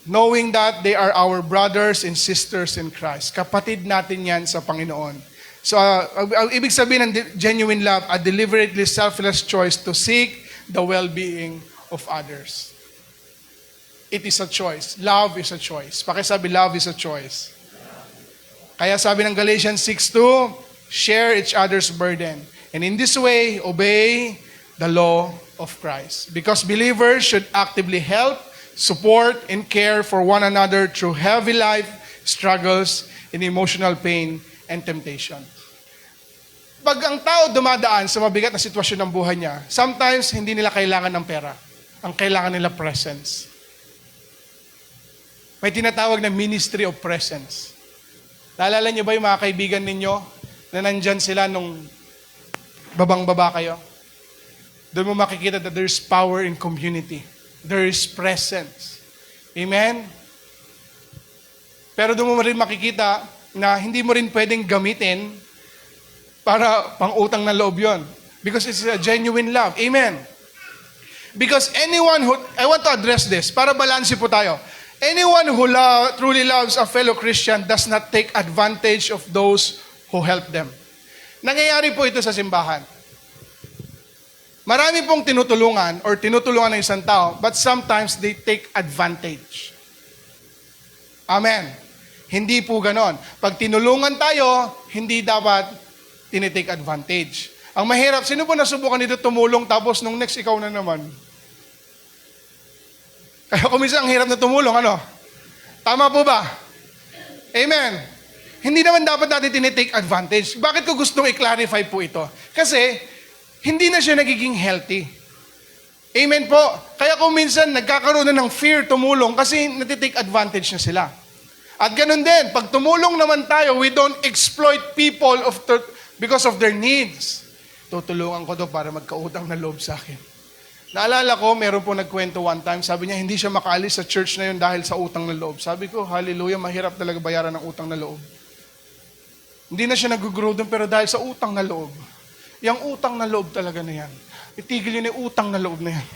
Knowing that they are our brothers and sisters in Christ. Kapatid natin yan sa Panginoon. So, ibig sabihin ng genuine love, a deliberately selfless choice to seek the well-being of others. It is a choice. Love is a choice. Pakisabi, love is a choice. Kaya sabi ng Galatians 6:2, share each other's burden. And in this way, obey the law of Christ. Because believers should actively help, support, and care for one another through heavy life struggles and emotional pain and temptation. Pag ang tao dumadaan sa mabigat na sitwasyon ng buhay niya, sometimes hindi nila kailangan ng pera. Ang kailangan nila presence. May tinatawag na ministry of presence. Naalala niyo ba yung mga kaibigan ninyo na nandyan sila nung babang-baba kayo? Doon mo makikita that there's power in community. There is presence. Amen? Pero doon mo rin makikita na hindi mo rin pwedeng gamitin para pang-utang na loob yun. Because it's a genuine love. Amen? Because anyone who, I want to address this, para balanse po tayo. Anyone who truly loves a fellow Christian does not take advantage of those who help them. Nangyayari po ito sa simbahan. Marami pong tinutulungan or tinutulungan ng isang tao, but sometimes they take advantage. Amen. Hindi po ganon. Pag tinulungan tayo, hindi dapat tinitake advantage. Ang mahirap, sino po nasubukan dito tumulong tapos nung next ikaw na naman? Kaya kung minsan ang hirap na tumulong, ano? Tama po ba? Amen. Hindi naman dapat natin tinitake advantage. Bakit ko gustong i-clarify po ito? Kasi, hindi na siya nagiging healthy. Amen po. Kaya kung minsan nagkakaroon na ng fear tumulong kasi natitake advantage na sila. At ganun din, pag tumulong naman tayo, we don't exploit people because of their needs. Tutulungan ko to para magkautang na loob sa akin. Naalala ko, meron po nagkwento one time, sabi niya, hindi siya makaalis sa church na yun dahil sa utang na loob. Sabi ko, hallelujah, mahirap talaga bayaran ng utang na loob. Hindi na siya nag-grow doon, pero dahil sa utang na loob. Yung utang na loob talaga na yan. Itigil yun yung utang na loob na yan.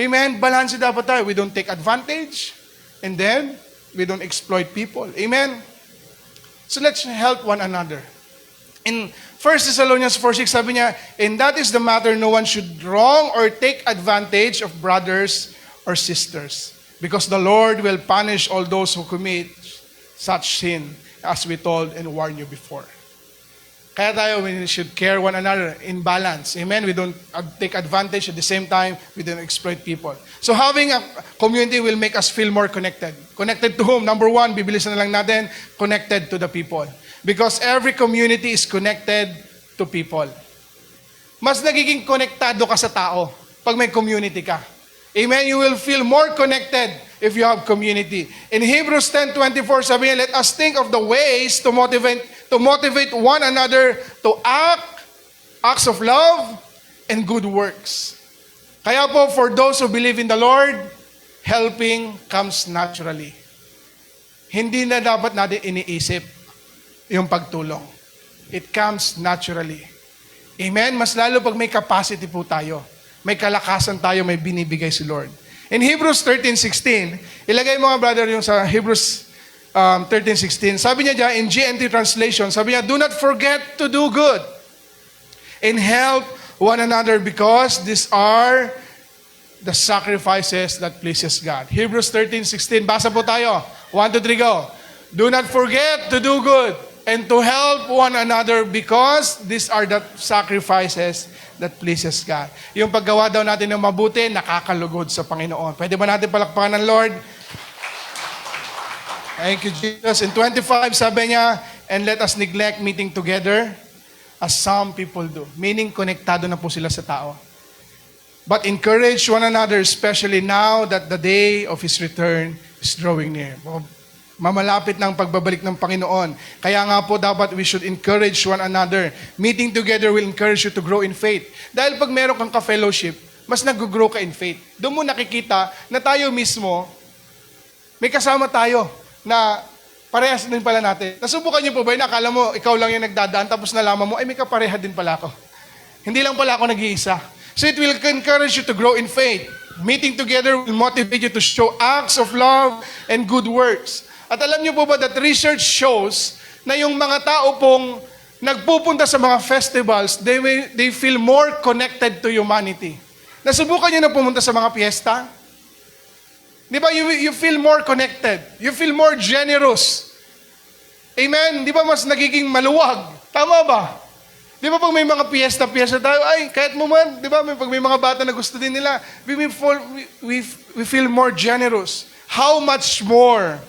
Amen? Balance dapat tayo. We don't take advantage, and then, we don't exploit people. Amen? So let's help one another. In 1 Thessalonians 4:6, sabi niya, and that is the matter, no one should wrong or take advantage of brothers or sisters, because the Lord will punish all those who commit such sin, as we told and warned you before. Kaya tayo, we should care one another in balance. Amen? We don't take advantage, at the same time, we don't exploit people. So having a community will make us feel more connected. Connected to whom? Number one, bibilisan na lang natin, connected to the people. Because every community is connected to people. Mas nagiging konektado ka sa tao pag may community ka. Amen? You will feel more connected if you have community. In Hebrews 10:24, sabi niya, let us think of the ways to motivate one another to acts of love and good works. Kaya po, for those who believe in the Lord, helping comes naturally. Hindi na dapat natin iniisip yung pagtulong. It comes naturally. Amen? Mas lalo pag may capacity po tayo. May kalakasan tayo, may binibigay si Lord. In Hebrews 13:16, ilagay mo nga brother yung sa Hebrews 13:16. Sabi niya dyan, in GNT translation, sabi niya, do not forget to do good and help one another because these are the sacrifices that pleases God. Hebrews 13:16, basa po tayo. 1, 2, 3, go. Do not forget to do good and to help one another because these are the sacrifices that pleases God. Yung paggawa daw natin ng mabuti, nakakalugod sa Panginoon. Pwede ba natin palakpakan ng Lord? Thank you, Jesus. In 25, sabi niya, and let us neglect meeting together as some people do. Meaning, konektado na po sila sa tao. But encourage one another, especially now that the day of His return is drawing near. Mamalapit na ang pagbabalik ng Panginoon. Kaya nga po dapat we should encourage one another. Meeting together will encourage you to grow in faith. Dahil pag meron kang ka-fellowship, mas nag-grow ka in faith. Doon mo nakikita na tayo mismo, may kasama tayo na parehas din pala natin. Nasubukan niyo po ba yun? Akala mo, ikaw lang yung nagdadaan, tapos nalaman mo, ay may kapareha din pala ako. Hindi lang pala ako nag-iisa. So it will encourage you to grow in faith. Meeting together will motivate you to show acts of love and good works. At alam niyo po ba that research shows na yung mga tao pong nagpupunta sa mga festivals, they feel more connected to humanity. Nasubukan niyo na pumunta sa mga piyesta? Di ba, you feel more connected. You feel more generous. Amen? Di ba mas nagiging maluwag? Tama ba? Di ba pag may mga piyesta tayo, ay, kahit mo man, di ba, pag may mga bata na gusto din nila, we feel more generous. How much more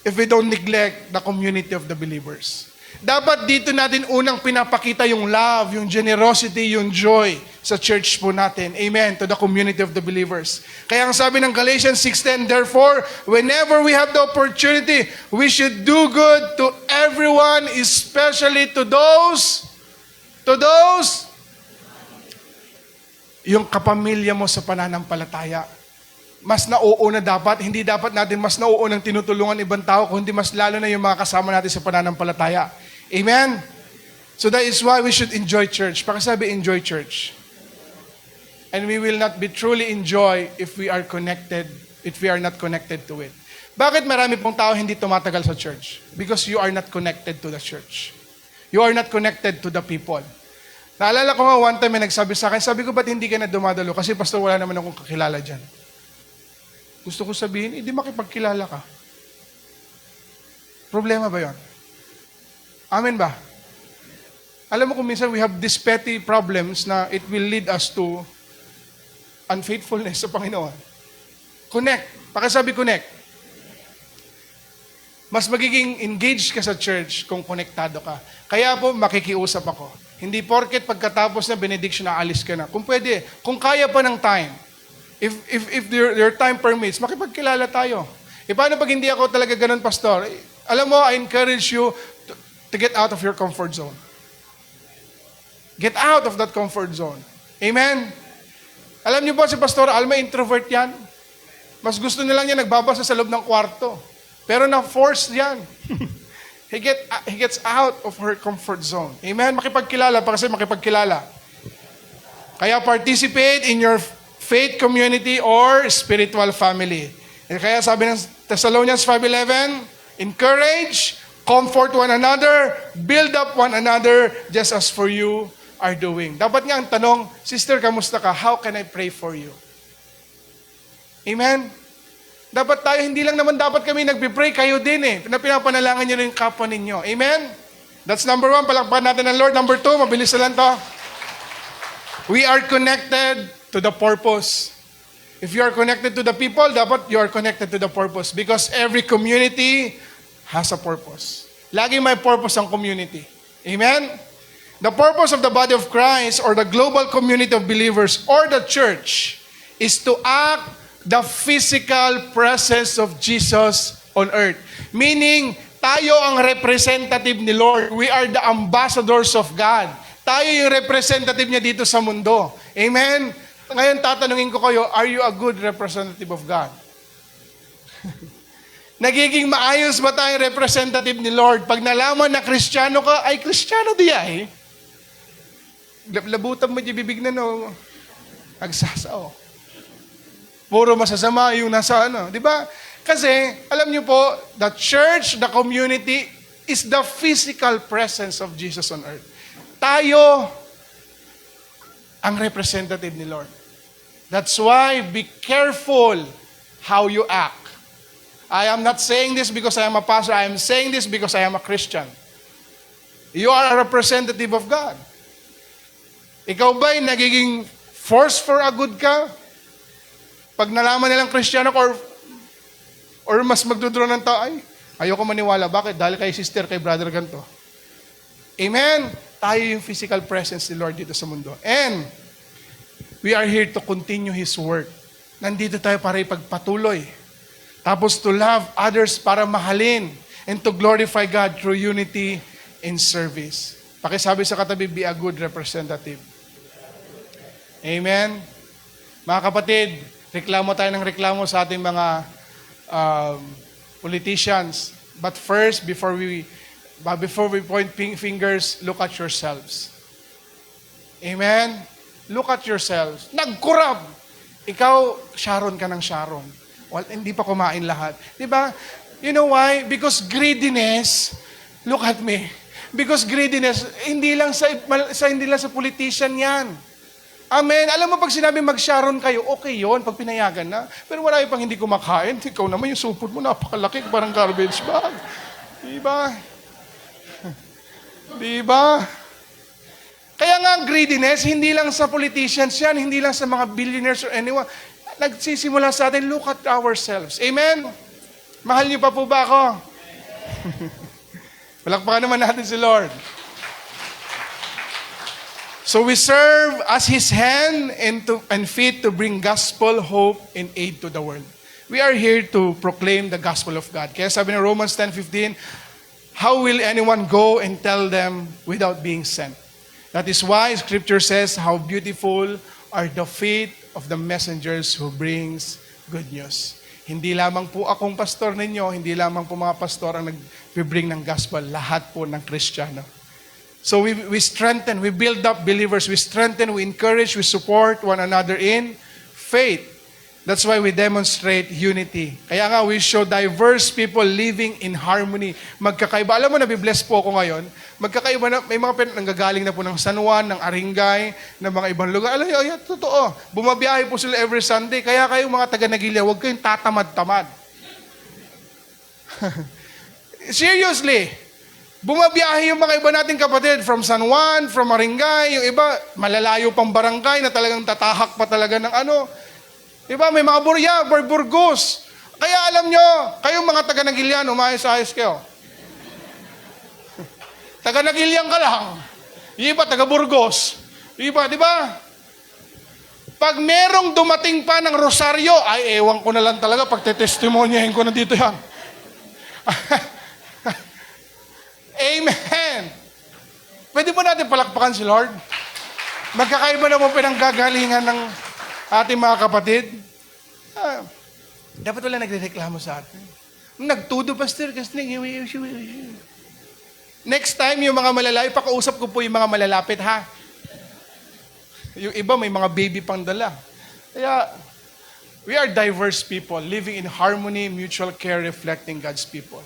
if we don't neglect the community of the believers? Dapat dito natin unang pinapakita yung love, yung generosity, yung joy sa church po natin. Amen. To the community of the believers. Kaya ang sabi ng Galatians 6:10, therefore, whenever we have the opportunity, we should do good to everyone, especially to those, yung kapamilya mo sa pananampalataya. Mas nauuna dapat, hindi dapat natin mas nauunang tinutulungan ibang tao, kundi mas lalo na yung mga kasama natin sa pananampalataya. Amen? So that is why we should enjoy church. Pakisabi, enjoy church. And we will not be truly enjoy if we are not connected to it. Bakit marami pong tao hindi tumatagal sa church? Because you are not connected to the church. You are not connected to the people. Naalala ko nga one time may nagsabi sa akin, sabi ko, ba't hindi ka na dumadalo? Kasi pastor, wala naman akong kakilala dyan. Gusto ko sabihin, hindi makipagkilala ka. Problema ba yon? Amen ba? Alam mo kung minsan we have these petty problems na it will lead us to unfaithfulness sa Panginoon. Connect. Pakisabi connect. Mas magiging engaged ka sa church kung konektado ka. Kaya po makikiusap ako. Hindi porket pagkatapos na benediction na alis ka na. Kung pwede, kung kaya pa ng time, if your time permits, makipagkilala tayo. E paano pag hindi ako talaga ganun, pastor? Alam mo, I encourage you to get out of your comfort zone. Get out of that comfort zone. Amen? Alam niyo po si Pastor Alma, introvert yan. Mas gusto nilang niya nagbabasa sa loob ng kwarto. Pero na-force yan. He gets out of her comfort zone. Amen? Makipagkilala, kasi makipagkilala. Kaya participate in your faith community or spiritual family. Kaya sabi ng Thessalonians 5:11, encourage, comfort one another, build up one another, just as for you are doing. Dapat nga ang tanong, sister, kamusta ka? How can I pray for you? Amen? Dapat tayo, hindi lang naman dapat kami nagpipray, kayo din na pinapanalangin nyo rin yung kapwa ninyo. Amen? That's number 1, palakpakan natin ng Lord. Number 2, mabilis na lang to. We are connected to the purpose. If you are connected to the people, dapat you are connected to the purpose. Because every community has a purpose. Lagi may purpose ang community. Amen? The purpose of the body of Christ or the global community of believers or the church is to act the physical presence of Jesus on earth. Meaning, tayo ang representative ni Lord. We are the ambassadors of God. Tayo yung representative niya dito sa mundo. Amen? Ngayon tatanungin ko kayo, are you a good representative of God? Nagiging maayos ba tayong representative ni Lord? Pag nalaman na Kristiyano ka, ay Kristiyano diya Labutan mo yung bibig na nagsasao. Puro masasama yung nasa di ba? Kasi, alam niyo po, the church, the community, is the physical presence of Jesus on earth. Tayo ang representative ni Lord. That's why, be careful how you act. I am not saying this because I am a pastor. I am saying this because I am a Christian. You are a representative of God. Ikaw ba'y nagiging force for a good ka? Pag nalaman nilang Kristiyano ka or mas magduduro ng tao, ay, ayoko maniwala. Bakit? Dahil kay sister, kay brother ganito. Amen? Tayo yung physical presence ni Lord dito sa mundo. And we are here to continue His work. Nandito tayo para ipagpatuloy. Tapos to love others para mahalin. And to glorify God through unity in service. Pakisabi sa katabi, be a good representative. Amen? Mga kapatid, reklamo tayo ng reklamo sa ating mga politicians. But first, before we point fingers, look at yourselves. Amen? Look at yourselves. Nagkurab! Ikaw, Sharon ka ng Sharon. Well, hindi pa kumain lahat. Diba? You know why? Because greediness, look at me. Because greediness, hindi lang sa politician yan. Amen. Alam mo, pag sinabi mag-Sharon kayo, okay yon pag pinayagan na. Pero wala yung pang hindi kumakain. Ikaw naman, yung supot mo, napakalaki, parang garbage bag. Diba? Di ba? Kaya nga ang greediness, hindi lang sa politicians yan, hindi lang sa mga billionaires or anyone. Nagsisimula sa atin, look at ourselves. Amen? Mahal niyo pa po ba ako? Palakpakan naman natin si Lord. So we serve as His hand and feet to bring gospel, hope, and aid to the world. We are here to proclaim the gospel of God. Kaya sabi ng Romans 10:15, how will anyone go and tell them without being sent? That is why Scripture says, how beautiful are the feet of the messengers who brings good news. Hindi lamang po akong pastor ninyo, hindi lamang po mga pastor ang nag-bring ng gospel, lahat po ng Kristiyano. So we strengthen, we build up believers, we strengthen, we encourage, we support one another in faith. That's why we demonstrate unity. Kaya nga, we show diverse people living in harmony. Magkakaiba. Alam mo, nabibless po ako ngayon. Magkakaiba na, may mga nanggagaling na po ng San Juan, ng Aringay, ng mga ibang lugar. Alam niyo, totoo. Bumabiyahe po sila every Sunday. Kaya kayong mga taga-Nagilya, huwag kayong tatamad-tamad. Seriously. Bumabiyahe yung mga iba nating kapatid from San Juan, from Aringay, yung iba, malalayo pang barangay na talagang tatahak pa talaga ng ano. Diba, may mga Burgos. Kaya alam nyo, kayong mga taga-Nagilian, umayos-ayos kayo. Taga-Nagilian ka lang. Yung iba, taga-Burgos. Yung iba, di ba? Pag merong dumating pa ng Rosario, ay, ewan ko na lang talaga, pag te-testimonyahin ko na dito yan. Amen. Pwede ba natin palakpakan si Lord? Magkakaiba na po pinanggagalingan ng ating mga kapatid. Dapat wala nagrereklamo sa atin. Nagtudo, pastor, kasi next time, yung mga malalayo, pakausap ko po yung mga malalapit, ha? Yung iba, may mga baby pang dala. Kaya, we are diverse people, living in harmony, mutual care, reflecting God's people.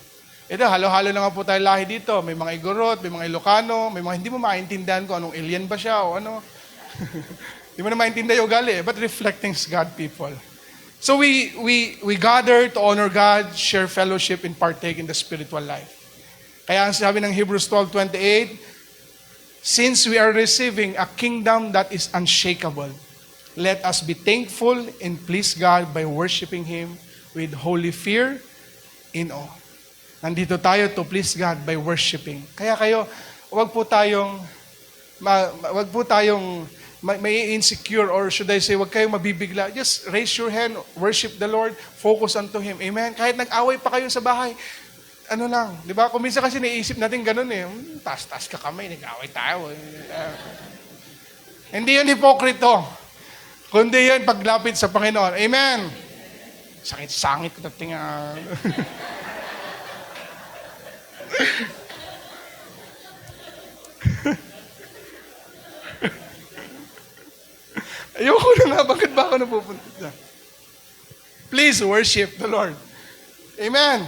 Ito, halo-halo na nga po tayo lahi dito. May mga Igorot, may mga Ilocano, may mga hindi mo maintindihan kung anong alien ba siya o ano. Hindi mo na maintindihan yung ugali, but reflecting God people. So we gather to honor God, share fellowship, and partake in the spiritual life. Kaya ang sabi ng Hebrews 12:28, since we are receiving a kingdom that is unshakable, let us be thankful and please God by worshiping Him with holy fear in awe. Nandito tayo to please God by worshiping. Kaya kayo, wag po tayong may insecure, or should I say, wag kayong mabibigla. Just raise your hand, worship the Lord, focus unto Him. Amen? Kahit nag-away pa kayo sa bahay, ano lang, di ba? Kung minsan kasi naiisip natin ganun eh, taas-taas ka kamay, nag-away tayo. Hindi yun hipokrito. Kundi yun paglapit sa Panginoon. Amen? Sangit-sangit ko dating ayoko na nga, bakit ba ako napupunta? Please worship the Lord. Amen.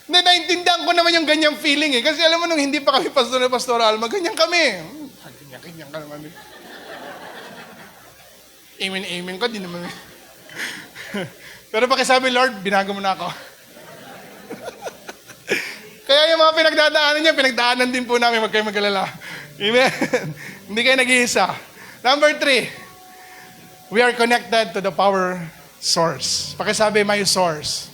Naintindihan ko naman yung ganyang feeling eh. Kasi alam mo, nung hindi pa kami pastor na Pastor Alma, ganyan kami. Ganyan ka naman eh. Amen ko, di naman. Pero pakisabi, Lord, binago mo na ako. Kaya yung mga pinagdaanan din po namin, wag kayo mag-alala. Amen. Hindi kayo nag-iisa. Number 3, we are connected to the power source. Pakisabi, my source.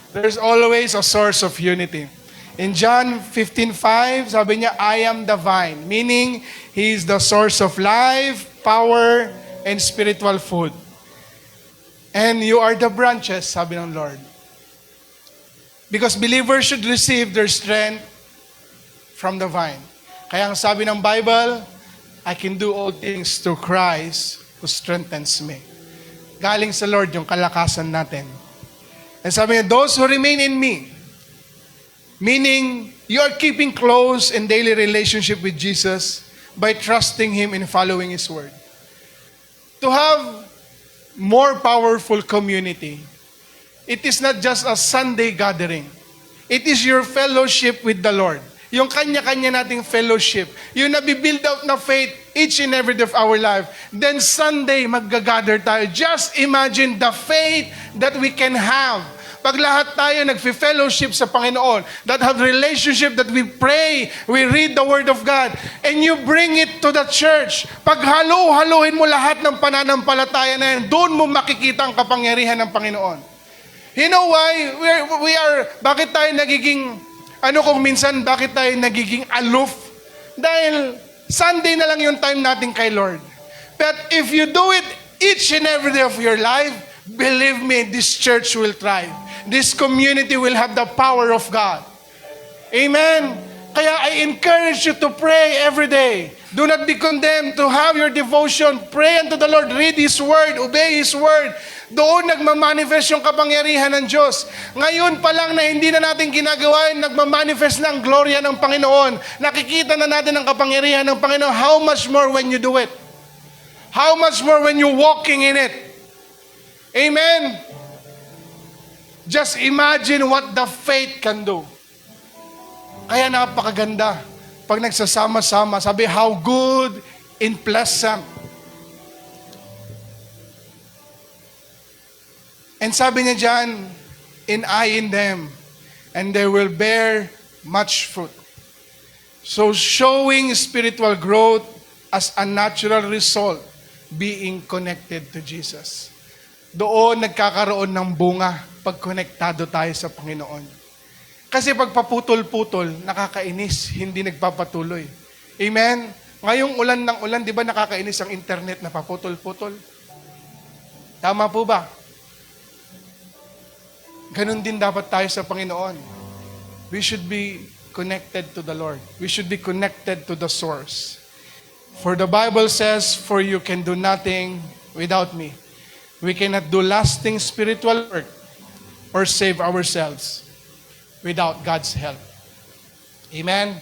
There's always a source of unity. In John 15:5, sabi niya, I am the vine. Meaning, He is the source of life, power, and spiritual food. And you are the branches, sabi ng Lord. Because believers should receive their strength from the vine. Kaya ang sabi ng Bible, I can do all things through Christ who strengthens me. Galing sa Lord yung kalakasan natin. And sabi niya, those who remain in me, meaning you are keeping close in daily relationship with Jesus by trusting Him and following His word. To have more powerful community, it is not just a Sunday gathering. It is your fellowship with the Lord. Yung kanya-kanya nating fellowship. Yung nabibuild out na faith each and every day of our life. Then Sunday, magga-gather tayo. Just imagine the faith that we can have Pag lahat tayo nag-fellowship sa Panginoon, that have relationship, that we pray, we read the Word of God, and you bring it to the church, pag halo-haluhin mo lahat ng pananampalataya na yan, doon mo makikita ang kapangyarihan ng Panginoon. You know why? Bakit tayo nagiging, kung minsan, bakit tayo nagiging aloof? Dahil Sunday na lang yung time natin kay Lord. But if you do it each and every day of your life, believe me, this church will thrive. This community will have the power of God. Amen? Kaya I encourage you to pray every day. Do not be condemned to have your devotion. Pray unto the Lord. Read His Word. Obey His Word. Doon nagmamanifest yung kapangyarihan ng Diyos. Ngayon pa lang na hindi na natin ginagawa, nagmamanifest ng gloria ng Panginoon. Nakikita na natin ang kapangyarihan ng Panginoon. How much more when you do it? How much more when you're walking in it? Amen? Just imagine what the faith can do. Kaya napakaganda. Pag nagsasama-sama, sabi, how good and pleasant. And sabi niya dyan, and I in them, and they will bear much fruit. So showing spiritual growth as a natural result, being connected to Jesus. Doon nagkakaroon ng bunga pag konektado tayo sa Panginoon. Kasi pag paputol-putol, nakakainis, hindi nagpapatuloy. Amen? Ngayong ulan ng ulan, di ba nakakainis ang internet na paputol-putol? Tama po ba? Ganun din dapat tayo sa Panginoon. We should be connected to the Lord. We should be connected to the source. For the Bible says, for you can do nothing without me. We cannot do lasting spiritual work or save ourselves without God's help. Amen?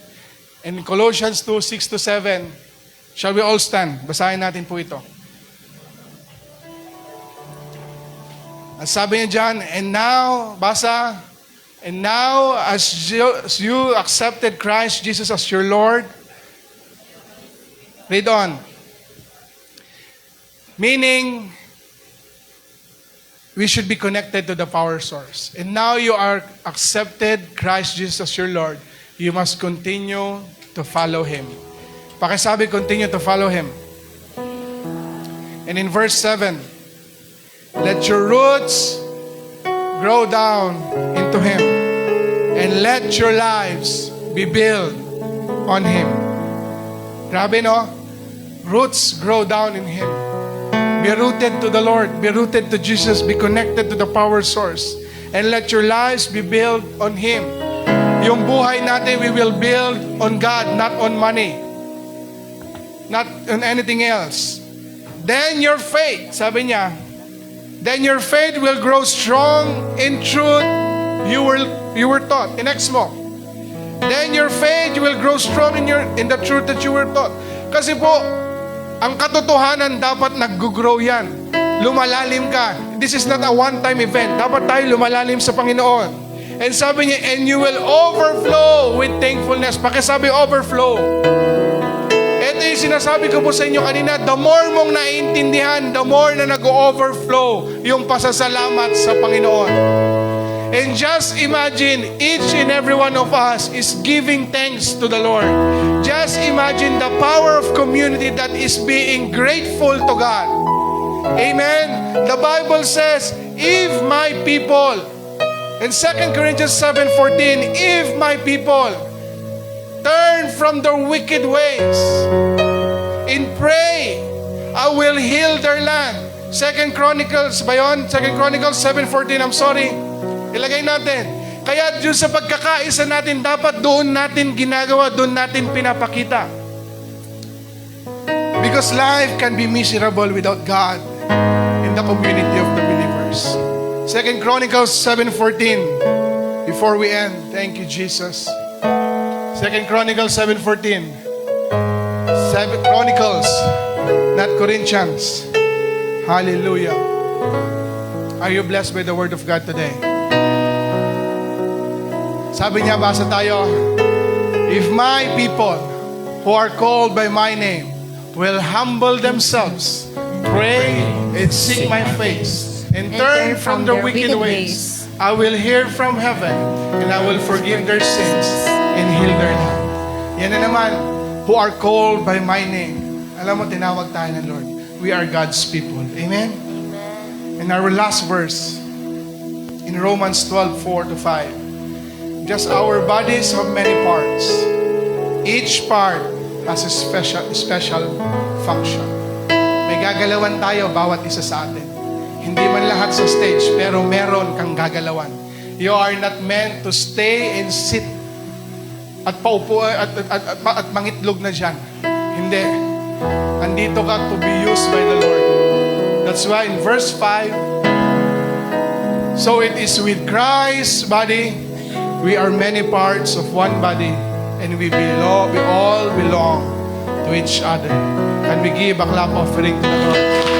In Colossians 2, 6-7, shall we all stand? Basahin natin po ito. Ang sabi niya dyan, and now, basa, and now as you accepted Christ Jesus as your Lord, read on. Meaning, we should be connected to the power source. And now you are accepted Christ Jesus as your Lord, you must continue to follow Him. Pakisabi, continue to follow Him. And in verse 7, let your roots grow down into Him, and let your lives be built on Him. Grabe, no? Roots grow down in Him. Be rooted to the Lord. Be rooted to Jesus. Be connected to the power source. And let your lives be built on Him. Yung buhay natin, we will build on God, not on money. Not on anything else. Then your faith, sabi niya, then your faith will grow strong in truth you were taught. Next mo. Then your faith will grow strong in the truth that you were taught. Kasi po, ang katotohanan dapat nag-grow yan. Lumalalim ka. This is not a one-time event. Dapat tayo lumalalim sa Panginoon. And sabi niya, and you will overflow with thankfulness. Pakisabi, overflow. Ito yung sinasabi ko po sa inyo kanina, the more mong naiintindihan, the more na nag-overflow yung pasasalamat sa Panginoon. And just imagine, each and every one of us is giving thanks to the Lord. Just imagine the power of community that is being grateful to God. Amen? The Bible says, if my people, in 2 Corinthians 7:14, if my people turn from their wicked ways and pray, I will heal their land. 2 Chronicles ba yun? 2 Chronicles 7:14, I'm sorry. Ilagay natin. Kaya dun sa pagkakaisa natin, dapat doon natin ginagawa, doon natin pinapakita. Because life can be miserable without God in the community of the believers. 2 Chronicles 7:14. Before we end, thank you, Jesus. 2 Chronicles 7:14. 7 Chronicles, not Corinthians. Hallelujah. Are you blessed by the word of God today? Sabi niya, basa tayo, if my people who are called by my name will humble themselves, pray and seek my face, and turn from their wicked ways, I will hear from heaven and I will forgive their sins and heal their land. Yan na naman, who are called by my name. Alam mo, tinawag tayo ng Lord. We are God's people. Amen? And our last verse, in Romans 12:4-5. Just our bodies have many parts. Each part has a special function. May gagalawan tayo bawat isa sa atin. Hindi man lahat sa stage, pero meron kang gagalawan. You are not meant to stay and sit at paupo at mangitlog na dyan. Hindi. Andito ka to be used by the Lord. That's why in verse 5, so it is with Christ's body, we are many parts of one body, and we all belong to each other. And we give a clap offering to the Lord.